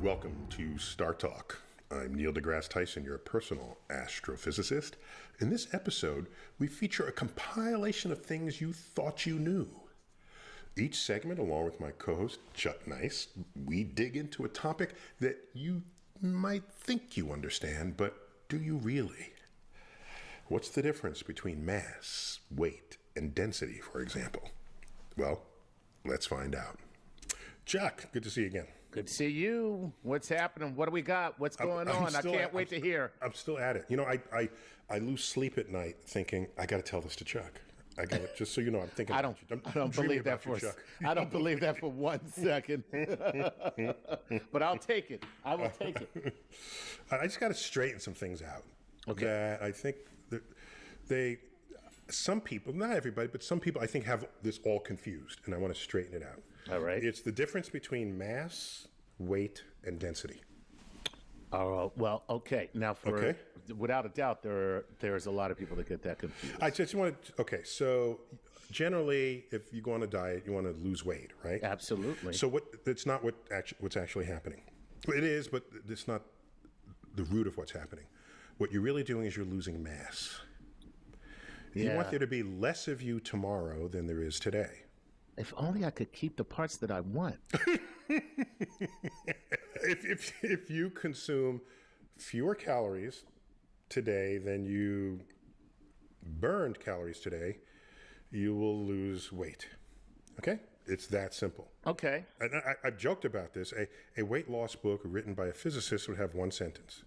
Welcome to Star Talk. I'm Neil deGrasse Tyson, your personal astrophysicist. In this episode, we feature a compilation of things you thought you knew. Each segment, along with my co-host Chuck Nice, we dig into a topic that you might think you understand, but do you really? What's the difference between mass, weight, and density, for example? Well, let's find out. Chuck, good to see you again. Good to see you. What's happening? What do we got? What's going on? I can't wait to hear. I'm still at it. You know, I lose sleep at night thinking, I got to tell this to Chuck. I got it. Just so you know, I'm thinking. I don't believe that for. I don't believe that for 1 second. But I'll take it. I will take it. I just got to straighten some things out. Okay. That I think that some people, not everybody, but some people I think have this all confused, and I want to straighten it out. All right. It's the difference between mass, weight, and density. Oh, well, okay. Now, without a doubt, there's a lot of people that get that confused. I just want to, okay, so generally, if you go on a diet, you want to lose weight, right? Absolutely. So it's not what's actually happening. It is, but it's not the root of what's happening. What you're really doing is you're losing mass. You want there to be less of you tomorrow than there is today. If only I could keep the parts that I want. If you consume fewer calories today than you burned calories today, you will lose weight. Okay? It's that simple. Okay. And I've joked about this. A weight loss book written by a physicist would have one sentence.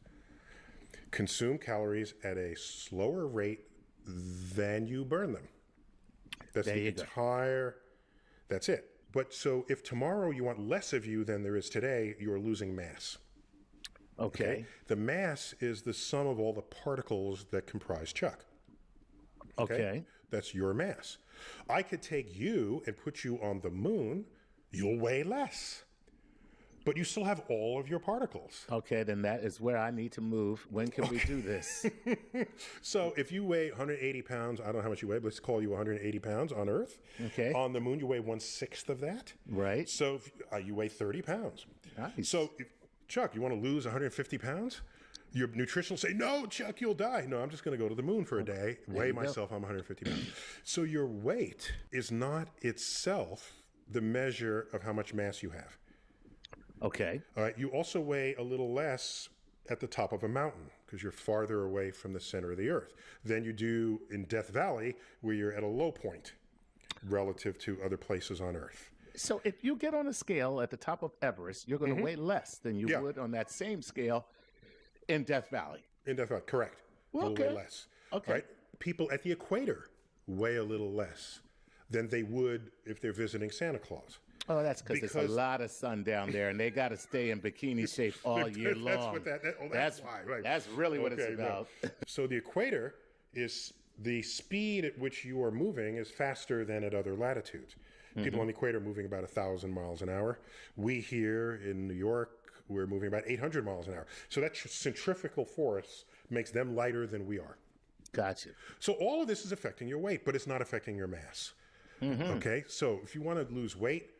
Consume calories at a slower rate than you burn them. That's the entire... That's it. But so if tomorrow you want less of you than there is today, you're losing mass. Okay. The mass is the sum of all the particles that comprise Chuck. Okay. That's your mass. I could take you and put you on the moon. You'll weigh less. But you still have all of your particles. Okay, then that is where I need to move. When can we do this? So if you weigh 180 pounds, I don't know how much you weigh, but let's call you 180 pounds on Earth. Okay. On the moon, you weigh 1/6 of that. Right. So you weigh 30 pounds. Nice. So, Chuck, you want to lose 150 pounds? Your nutrition will say, no, Chuck, you'll die. No, I'm just going to go to the moon for a day, weigh myself, I'm 150 pounds. So your weight is not itself the measure of how much mass you have. Okay. All right. You also weigh a little less at the top of a mountain because you're farther away from the center of the Earth than you do in Death Valley, where you're at a low point relative to other places on Earth. So if you get on a scale at the top of Everest, you're going to weigh less than you would on that same scale in Death Valley. In Death Valley, correct. Well, you'll weigh less. Okay. Right? People at the equator weigh a little less than they would if they're visiting Santa Claus. Oh, that's because there's a lot of sun down there, and they got to stay in bikini shape all year long. That's what that's why, right? That's really what it's about. No. So the equator is the speed at which you are moving is faster than at other latitudes. People on the equator are moving about 1,000 miles an hour. We here in New York, we're moving about 800 miles an hour. So that centrifugal force makes them lighter than we are. Gotcha. So all of this is affecting your weight, but it's not affecting your mass. Okay, so if you want to lose weight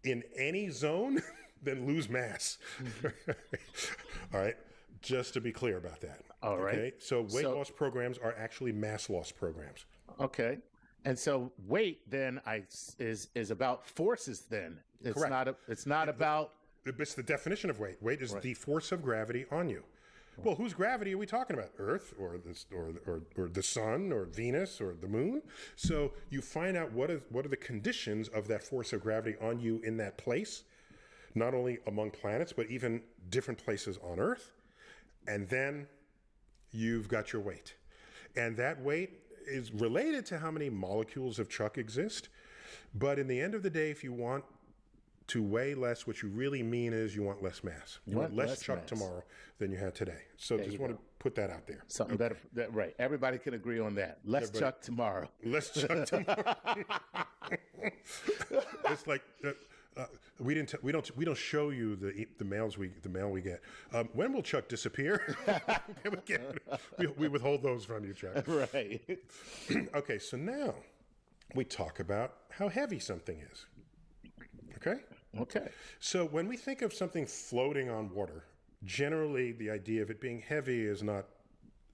in any zone, then lose mass. All right, just to be clear about that. All right. Okay, so weight loss programs are actually mass loss programs. Okay. And so weight then is about forces then. It's Correct. It's not about. It's the definition of weight. Weight is the force of gravity on you. Well, whose gravity are we talking about? Earth, or the sun, or Venus, or the moon? So you find out what are the conditions of that force of gravity on you in that place, not only among planets, but even different places on Earth. And then you've got your weight. And that weight is related to how many molecules of chuck exist. But in the end of the day, if you want to weigh less, what you really mean is you want less mass. You want less chuck tomorrow than you had today. So just want to put that out there. Something better. Right. Everybody can agree on that. Less chuck tomorrow. Less chuck tomorrow. It's like we don't show you the mail we get. When will Chuck disappear? we withhold those from you, Chuck. Right. Okay, so now we talk about how heavy something is. Okay. So when we think of something floating on water, generally the idea of it being heavy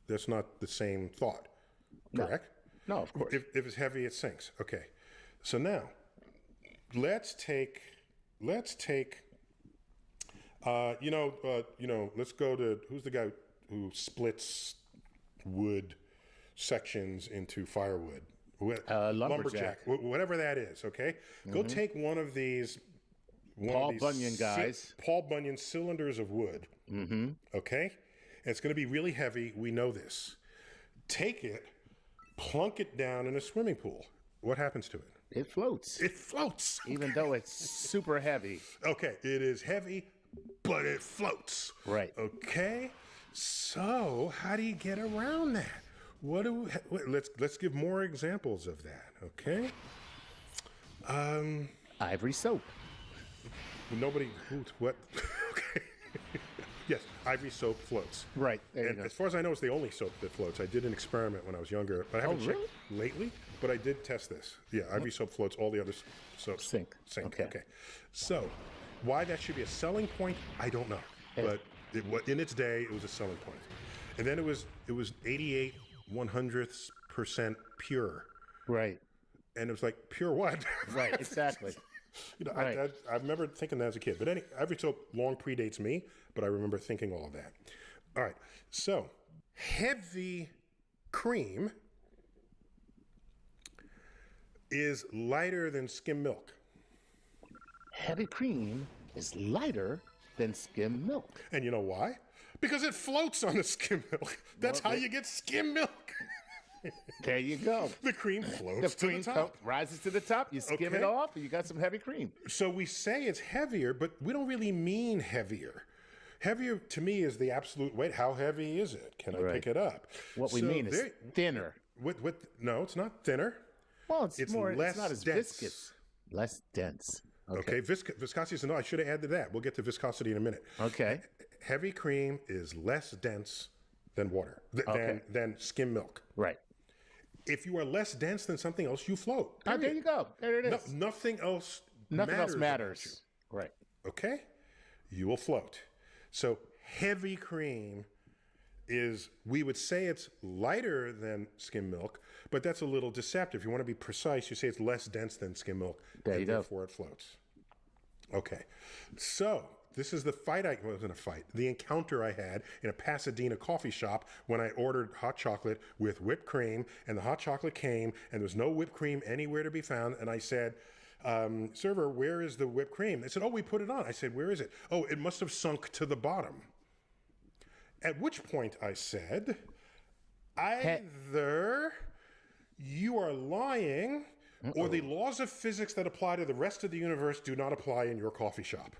that's not the same thought. Correct? No, of course. If it's heavy, it sinks. Okay. So now let's take let's go to who's the guy who splits wood sections into firewood? Lumberjack. Whatever that is, okay? Go take one of these Paul Bunyan guys. Paul Bunyan cylinders of wood, okay? And it's going to be really heavy. We know this. Take it, plunk it down in a swimming pool. What happens to it? It floats. It floats. Even though it's super heavy. Okay, it is heavy, but it floats. Right. Okay? So, how do you get around that? Let's give more examples of that, okay? Ivory soap. What? Okay. Yes, ivory soap floats. Right. And as far as I know, it's the only soap that floats. I did an experiment when I was younger, but I haven't checked lately. But I did test this. Yeah, ivory soap floats. All the other soaps sink. Okay. So, why that should be a selling point, I don't know. But in its day, it was a selling point. And then it was 88/100% pure. Right. And it was like, pure what? Right. Exactly. I remember thinking that as a kid. But ivory soap long predates me, but I remember thinking all of that. All right. So, heavy cream is lighter than skim milk. Heavy cream is lighter than skim milk. And you know why? Because it floats on the skim milk. That's how you get skim milk. There you go. The cream floats to the top. Rises to the top. You skim it off, and you got some heavy cream. So we say it's heavier, but we don't really mean heavier. Heavier to me is the absolute weight. How heavy is it? Can I pick it up? What we mean is thinner. No, it's not thinner. Well, it's more. less It's not as dense. viscous. Less dense. Okay, viscosity is I should have added that. We'll get to viscosity in a minute. Okay. Heavy cream is less dense than water, than skim milk. Right. If you are less dense than something else, you float. Oh, there you go. There it is. Nothing else matters. Right. Okay? You will float. So heavy cream we would say it's lighter than skim milk, but that's a little deceptive. If you want to be precise, you say it's less dense than skim milk, and therefore it floats. Okay. So this is the the encounter I had in a Pasadena coffee shop when I ordered hot chocolate with whipped cream, and the hot chocolate came, and there was no whipped cream anywhere to be found, and I said, server, where is the whipped cream? They said, we put it on. I said, where is it? Oh, it must have sunk to the bottom. At which point I said, either you are lying or the laws of physics that apply to the rest of the universe do not apply in your coffee shop.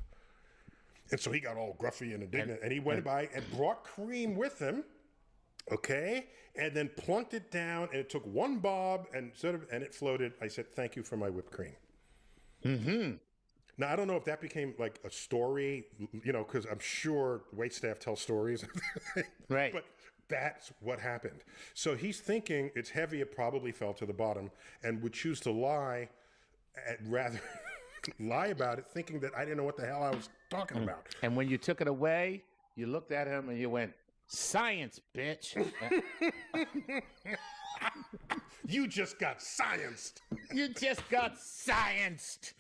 And so he got all gruffy and indignant, and he went by and brought cream with him, okay, and then plunked it down, and it took one bob, and it floated. I said, "Thank you for my whipped cream." Mm-hmm. Now, I don't know if that became like a story, because I'm sure waitstaff tell stories. Right. But that's what happened. So he's thinking it's heavy, it probably fell to the bottom, and would choose to lie, rather lie about it, thinking that I didn't know what the hell I was talking about. And when you took it away, you looked at him and you went, "Science, bitch." You just got scienced. You just got scienced.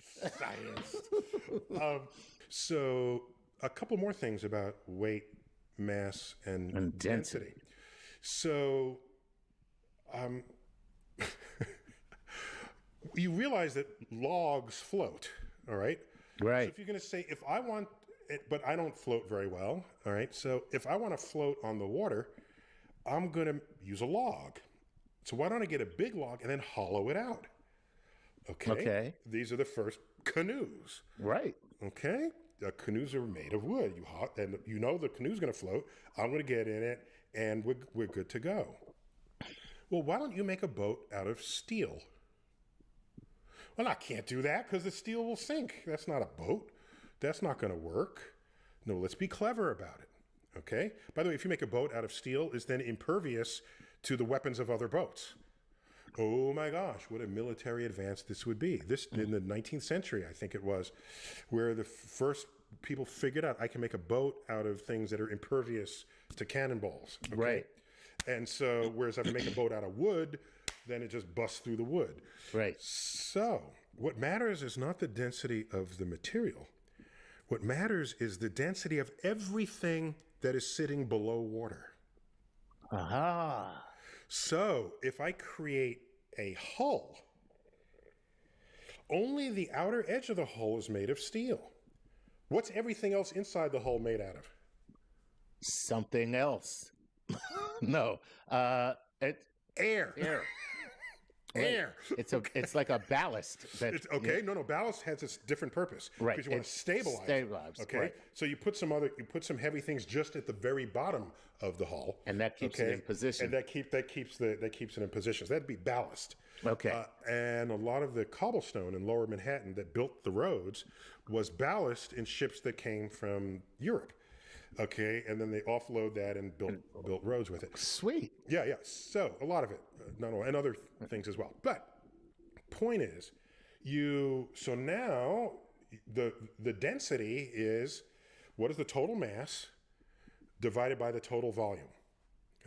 So a couple more things about weight, mass, and density. So you realize that logs float, all right? Right. So if you're going to say, if I want it, but I don't float very well, all right? So if I want to float on the water, I'm going to use a log. So why don't I get a big log and then hollow it out? Okay. These are the first canoes. Right. Okay. The canoes are made of wood. And the canoe's going to float. I'm going to get in it, and we're good to go. Well, why don't you make a boat out of steel? Well, I can't do that because the steel will sink. That's not a boat. That's not going to work. No, let's be clever about it. Okay. By the way, if you make a boat out of steel, it's then impervious to the weapons of other boats. Oh my gosh, what a military advance this would be. This in the 19th century, I think it was, where the first people figured out I can make a boat out of things that are impervious to cannonballs. Okay? Right. And so, whereas if I make a boat out of wood, then it just busts through the wood. Right. So, what matters is not the density of the material. What matters is the density of everything that is sitting below water. Aha. So, if I create a hull, only the outer edge of the hull is made of steel. What's everything else inside the hull made out of? Something else. No. It's Air. air. Air. It's like a ballast. Okay. No. Ballast has its different purpose. Right. Because you want to stabilize. Stabilize. Okay. Right. So you put some heavy things just at the very bottom of the hull, And that keeps it in position. And that keeps it in position. So that'd be ballast. Okay. And a lot of the cobblestone in Lower Manhattan that built the roads was ballast in ships that came from Europe. Okay, and then they offload that and built roads with it. Sweet. Yeah. So a lot of it, not all, and other things as well. But point is, so now the density is what is the total mass divided by the total volume.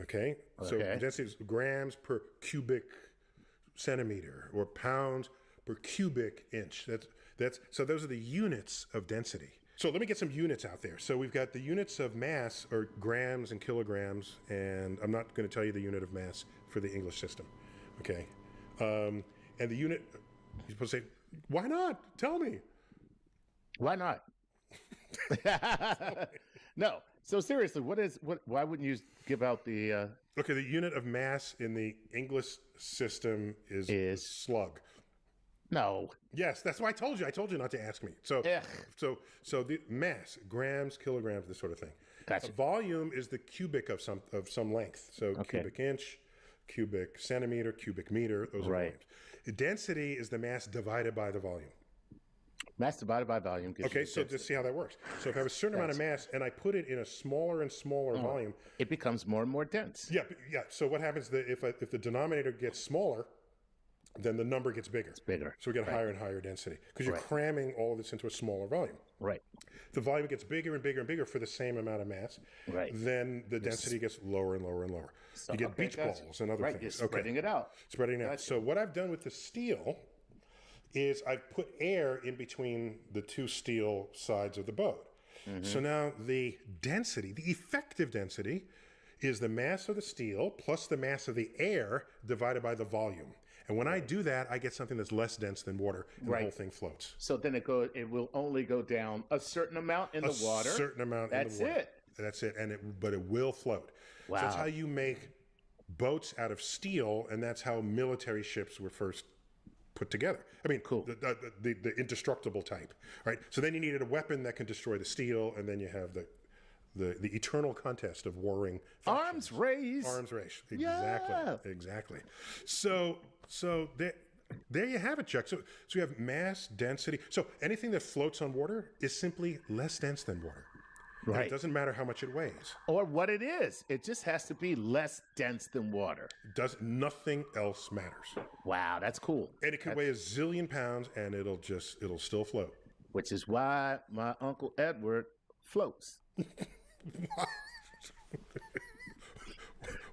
Okay, so the density is grams per cubic centimeter or pounds per cubic inch. So those are the units of density. So let me get some units out there. So we've got the units of mass are grams and kilograms, and I'm not going to tell you the unit of mass for the English system. Okay. And the unit, you're supposed to say, why not? Tell me. Why not? No. So seriously, why wouldn't you give out the Okay, the unit of mass in the English system is slug. No. Yes, that's why I told you. I told you not to ask me. So the mass, grams, kilograms, this sort of thing. Gotcha. The volume is the cubic of some length. So cubic inch, cubic centimeter, cubic meter. Those are volumes. The density is the mass divided by the volume. Mass divided by volume. Okay, so just see how that works. So if I have a certain amount of mass and I put it in a smaller and smaller volume, it becomes more and more dense. Yeah. So what happens if the denominator gets smaller, then the number gets bigger. It's bigger. So we get higher and higher density because you're cramming all of this into a smaller volume. Right. The volume gets bigger and bigger and bigger for the same amount of mass. Right. Then the density gets lower and lower and lower. So, you get beach balls and other things. You're spreading it out. Spreading it out. So what I've done with the steel is I've put air in between the two steel sides of the boat. Mm-hmm. So now the density, the effective density, is the mass of the steel plus the mass of the air divided by the volume. And when I do that, I get something that's less dense than water, and the whole thing floats. So then it will only go down a certain amount in the water. A certain amount in the water. That's it. But it will float. Wow. So that's how you make boats out of steel, and that's how military ships were first put together. I mean, Cool. the indestructible type, right? So then you needed a weapon that can destroy the steel, and then you have the eternal contest of warring factions. Arms race. Arms race. Exactly. Yeah. Exactly. So there you have it, Chuck. So you have mass density. So anything that floats on water is simply less dense than water. And Right. it doesn't matter how much it weighs. Or what it is. It just has to be less dense than water. Nothing else matters. Wow, that's cool. And it could weigh a zillion pounds, and it'll still float. Which is why my Uncle Edward floats.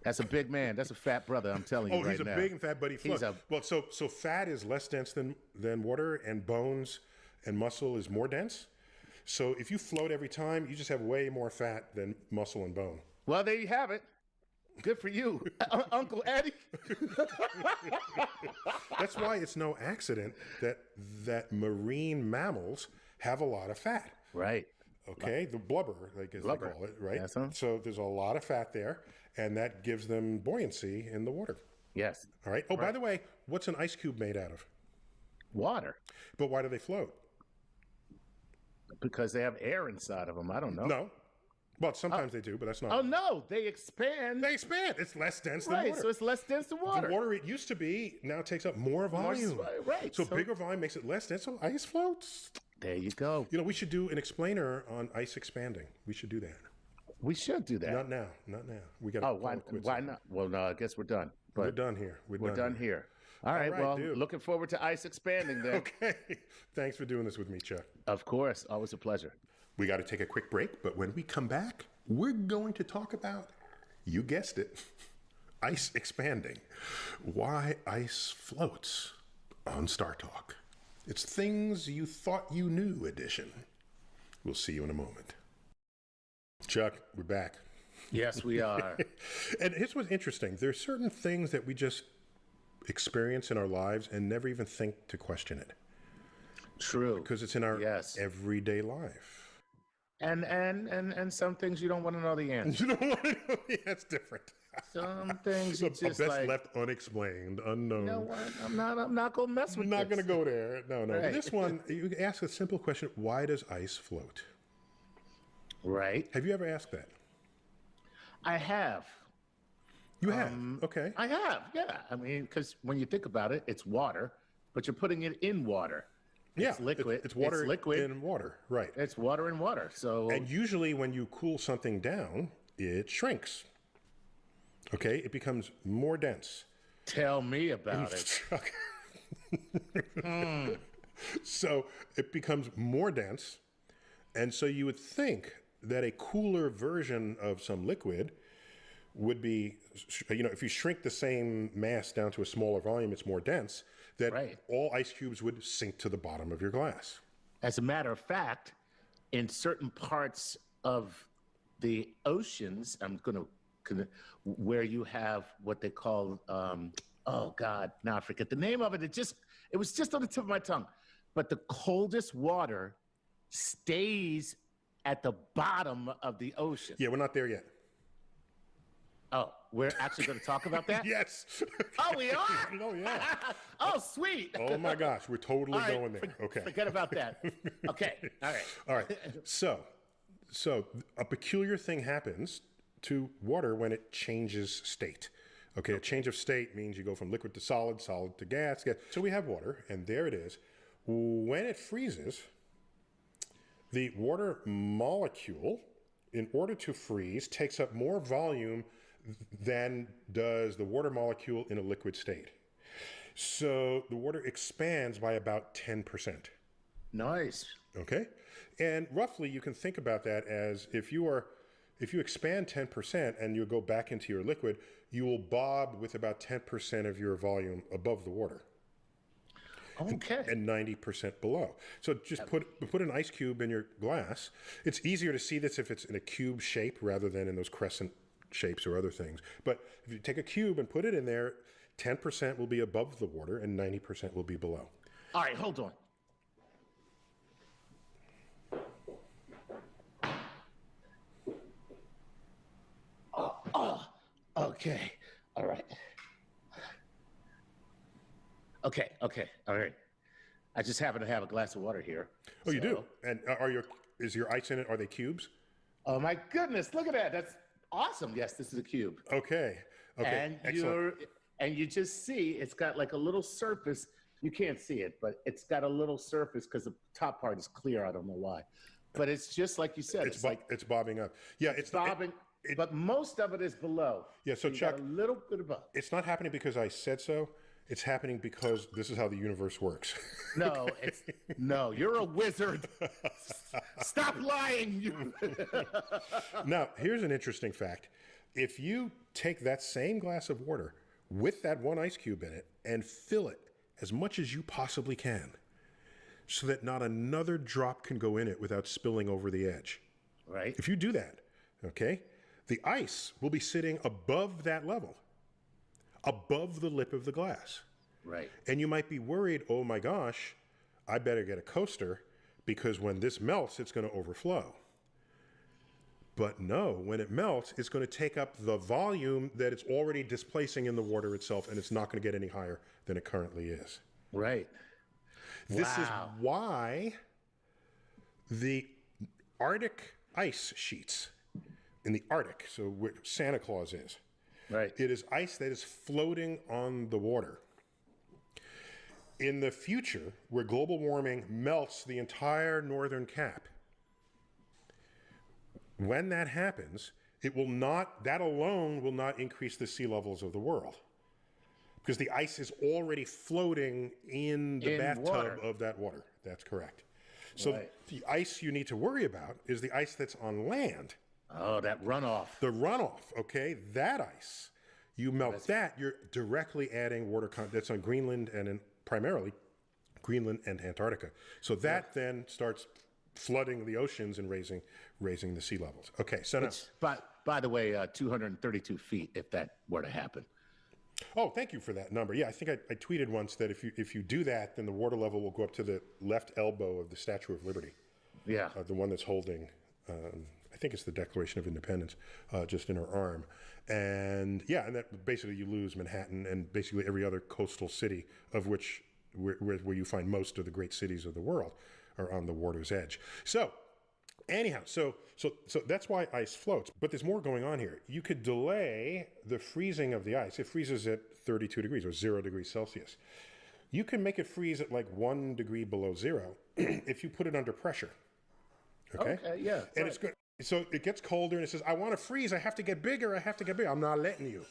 That's a big man. That's a fat brother, I'm telling you right now. Oh, he's a big and fat, but he floats. Well, so fat is less dense than water, and bones and muscle is more dense. So if you float every time, you just have way more fat than muscle and bone. Well, there you have it. Good for you, Uncle Eddie. That's why it's no accident that marine mammals have a lot of fat. Right. Okay, the blubber, like as they call it, right? Yes, sir. So there's a lot of fat there, and that gives them buoyancy in the water. Yes. All right. Oh, by the way, what's an ice cube made out of? Water. But why do they float? Because they have air inside of them. I don't know. No. Well, sometimes they do, but that's not. Oh, no. They expand. They expand. It's less dense than Right. water. So it's less dense than water. The water it used to be now takes up more volume. Right. So bigger volume makes it less dense, so ice floats. There you go. You know, we should do an explainer on ice expanding. We should do that. We should do that. Not now. We got. Oh, why not? Well, no, I guess we're done. But we're done here. We're done here. All right. Well, dude. looking forward to ice expanding then. Okay. Thanks for doing this with me, Chuck. Of course. Always a pleasure. We got to take a quick break, but when we come back, we're going to talk about, you guessed it, ice expanding. Why ice floats on Star Talk. It's Things You Thought You Knew edition. We'll see you in a moment. Chuck, we're back. Yes, we are. And here's what's interesting. There's certain things that we just experience in our lives and never even think to question it. True. Because it's in our everyday life. And some things you don't want to know the answer. You don't want to know. That's different. Some things you just best like left unexplained, unknown. You know what? I'm not gonna mess with I'm not going to go there. No. Right. This one, you ask a simple question: why does ice float? Right. Have you ever asked that? I have. You have. Okay. I have. Yeah. I mean, because when you think about it, it's water, but you're putting it in water. Yeah, It's liquid. It's water liquid. in water, right? It's water in water. So And usually, when you cool something down, it shrinks. Okay, it becomes more dense. tell me about it. So it becomes more dense, and so you would think that a cooler version of some liquid would be, if you shrink the same mass down to a smaller volume, it's more dense, that all ice cubes would sink to the bottom of your glass. As a matter of fact, in certain parts of the oceans, where you have what they call, oh God, now I forget the name of it. It was just on the tip of my tongue. But the coldest water stays at the bottom of the ocean. Yeah, we're not there yet. Oh, we're actually going to talk about that? Yes. Oh, we are? Oh, yeah. Oh, sweet. Oh, my gosh. We're totally going there. Okay. Forget about that. Okay. All right. All right. So a peculiar thing happens to water when it changes state. Okay. A change of state means you go from liquid to solid, solid to gas. So we have water, and there it is. When it freezes, the water molecule, in order to freeze, takes up more volume than does the water molecule in a liquid state. So the water expands by about 10%. Nice. Okay? And roughly you can think about that as if you expand 10% and you go back into your liquid, you will bob with about 10% of your volume above the water. Okay. And 90% below. So just put an ice cube in your glass. It's easier to see this if it's in a cube shape rather than in those crescent shapes or other things. But if you take a cube and put it in there, 10% will be above the water and 90% will be below. All right, hold on. Oh, okay. All right. Okay, all right. I just happen to have a glass of water here. Oh, you do? And is your ice in it? Are they cubes? Oh my goodness, look at that. That's awesome. Yes, this is a cube. Okay. And Excellent. you just see it's got like a little surface. You can't see it, but it's got a little surface because the top part is clear. I don't know why. But it's just like you said. It's bobbing up. Yeah, it's bobbing. But most of it is below. Yeah, so Chuck, got a little bit above. It's not happening because I said so. It's happening because this is how the universe works. No, you're a wizard. Stop lying. Now, here's an interesting fact. If you take that same glass of water with that one ice cube in it and fill it as much as you possibly can so that not another drop can go in it without spilling over the edge. Right. If you do that, okay, the ice will be sitting above that level, above the lip of the glass. Right. And you might be worried, oh my gosh, I better get a coaster because when this melts, it's going to overflow. But no, when it melts, it's going to take up the volume that it's already displacing in the water itself, and it's not going to get any higher than it currently is. Right. This is why the Arctic ice sheets in the Arctic, so where Santa Claus is, right, it is ice that is floating on the water. In the future, where global warming melts the entire northern cap, when that happens, that alone will not increase the sea levels of the world. Because the ice is already floating in the bathtub of that water. That's correct. So the ice you need to worry about is the ice that's on land. Oh, that runoff. The runoff, okay? That ice, you melt that, you're directly adding water content. That's on Greenland and primarily Greenland and Antarctica. So that then starts flooding the oceans and raising the sea levels. Okay, so now... By the way, 232 feet if that were to happen. Oh, thank you for that number. Yeah, I think I tweeted once that if you do that, then the water level will go up to the left elbow of the Statue of Liberty. Yeah. The one that's holding, I think it's the Declaration of Independence, just in her arm. And yeah, and that basically you lose Manhattan and basically every other coastal city of which where you find most of the great cities of the world are on the water's edge. So anyhow, so that's why ice floats. But there's more going on here. You could delay the freezing of the ice. It freezes at 32 degrees or 0 degrees Celsius. You can make it freeze at like 1 degree below zero if you put it under pressure. Okay, yeah. And it's good. So it gets colder and it says, I want to freeze. I have to get bigger. I have to get bigger. I'm not letting you.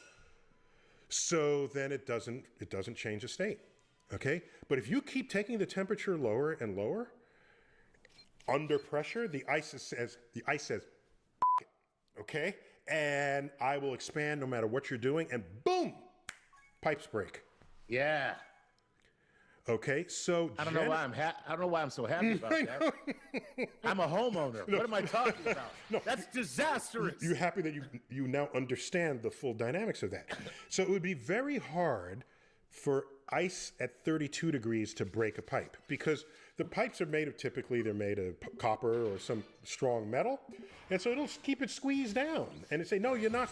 So then it doesn't change the state. Okay. But if you keep taking the temperature lower and lower, under pressure, the ice says, it, okay? And I will expand no matter what you're doing, and boom, pipes break. Yeah. Okay, so I don't know why I'm so happy about that. I'm a homeowner. What am I talking about? No, that's disastrous. You're happy that you now understand the full dynamics of that. So it would be very hard for ice at 32 degrees to break a pipe because the pipes are typically made of copper or some strong metal. And so it'll keep it squeezed down. And it say, no, you're not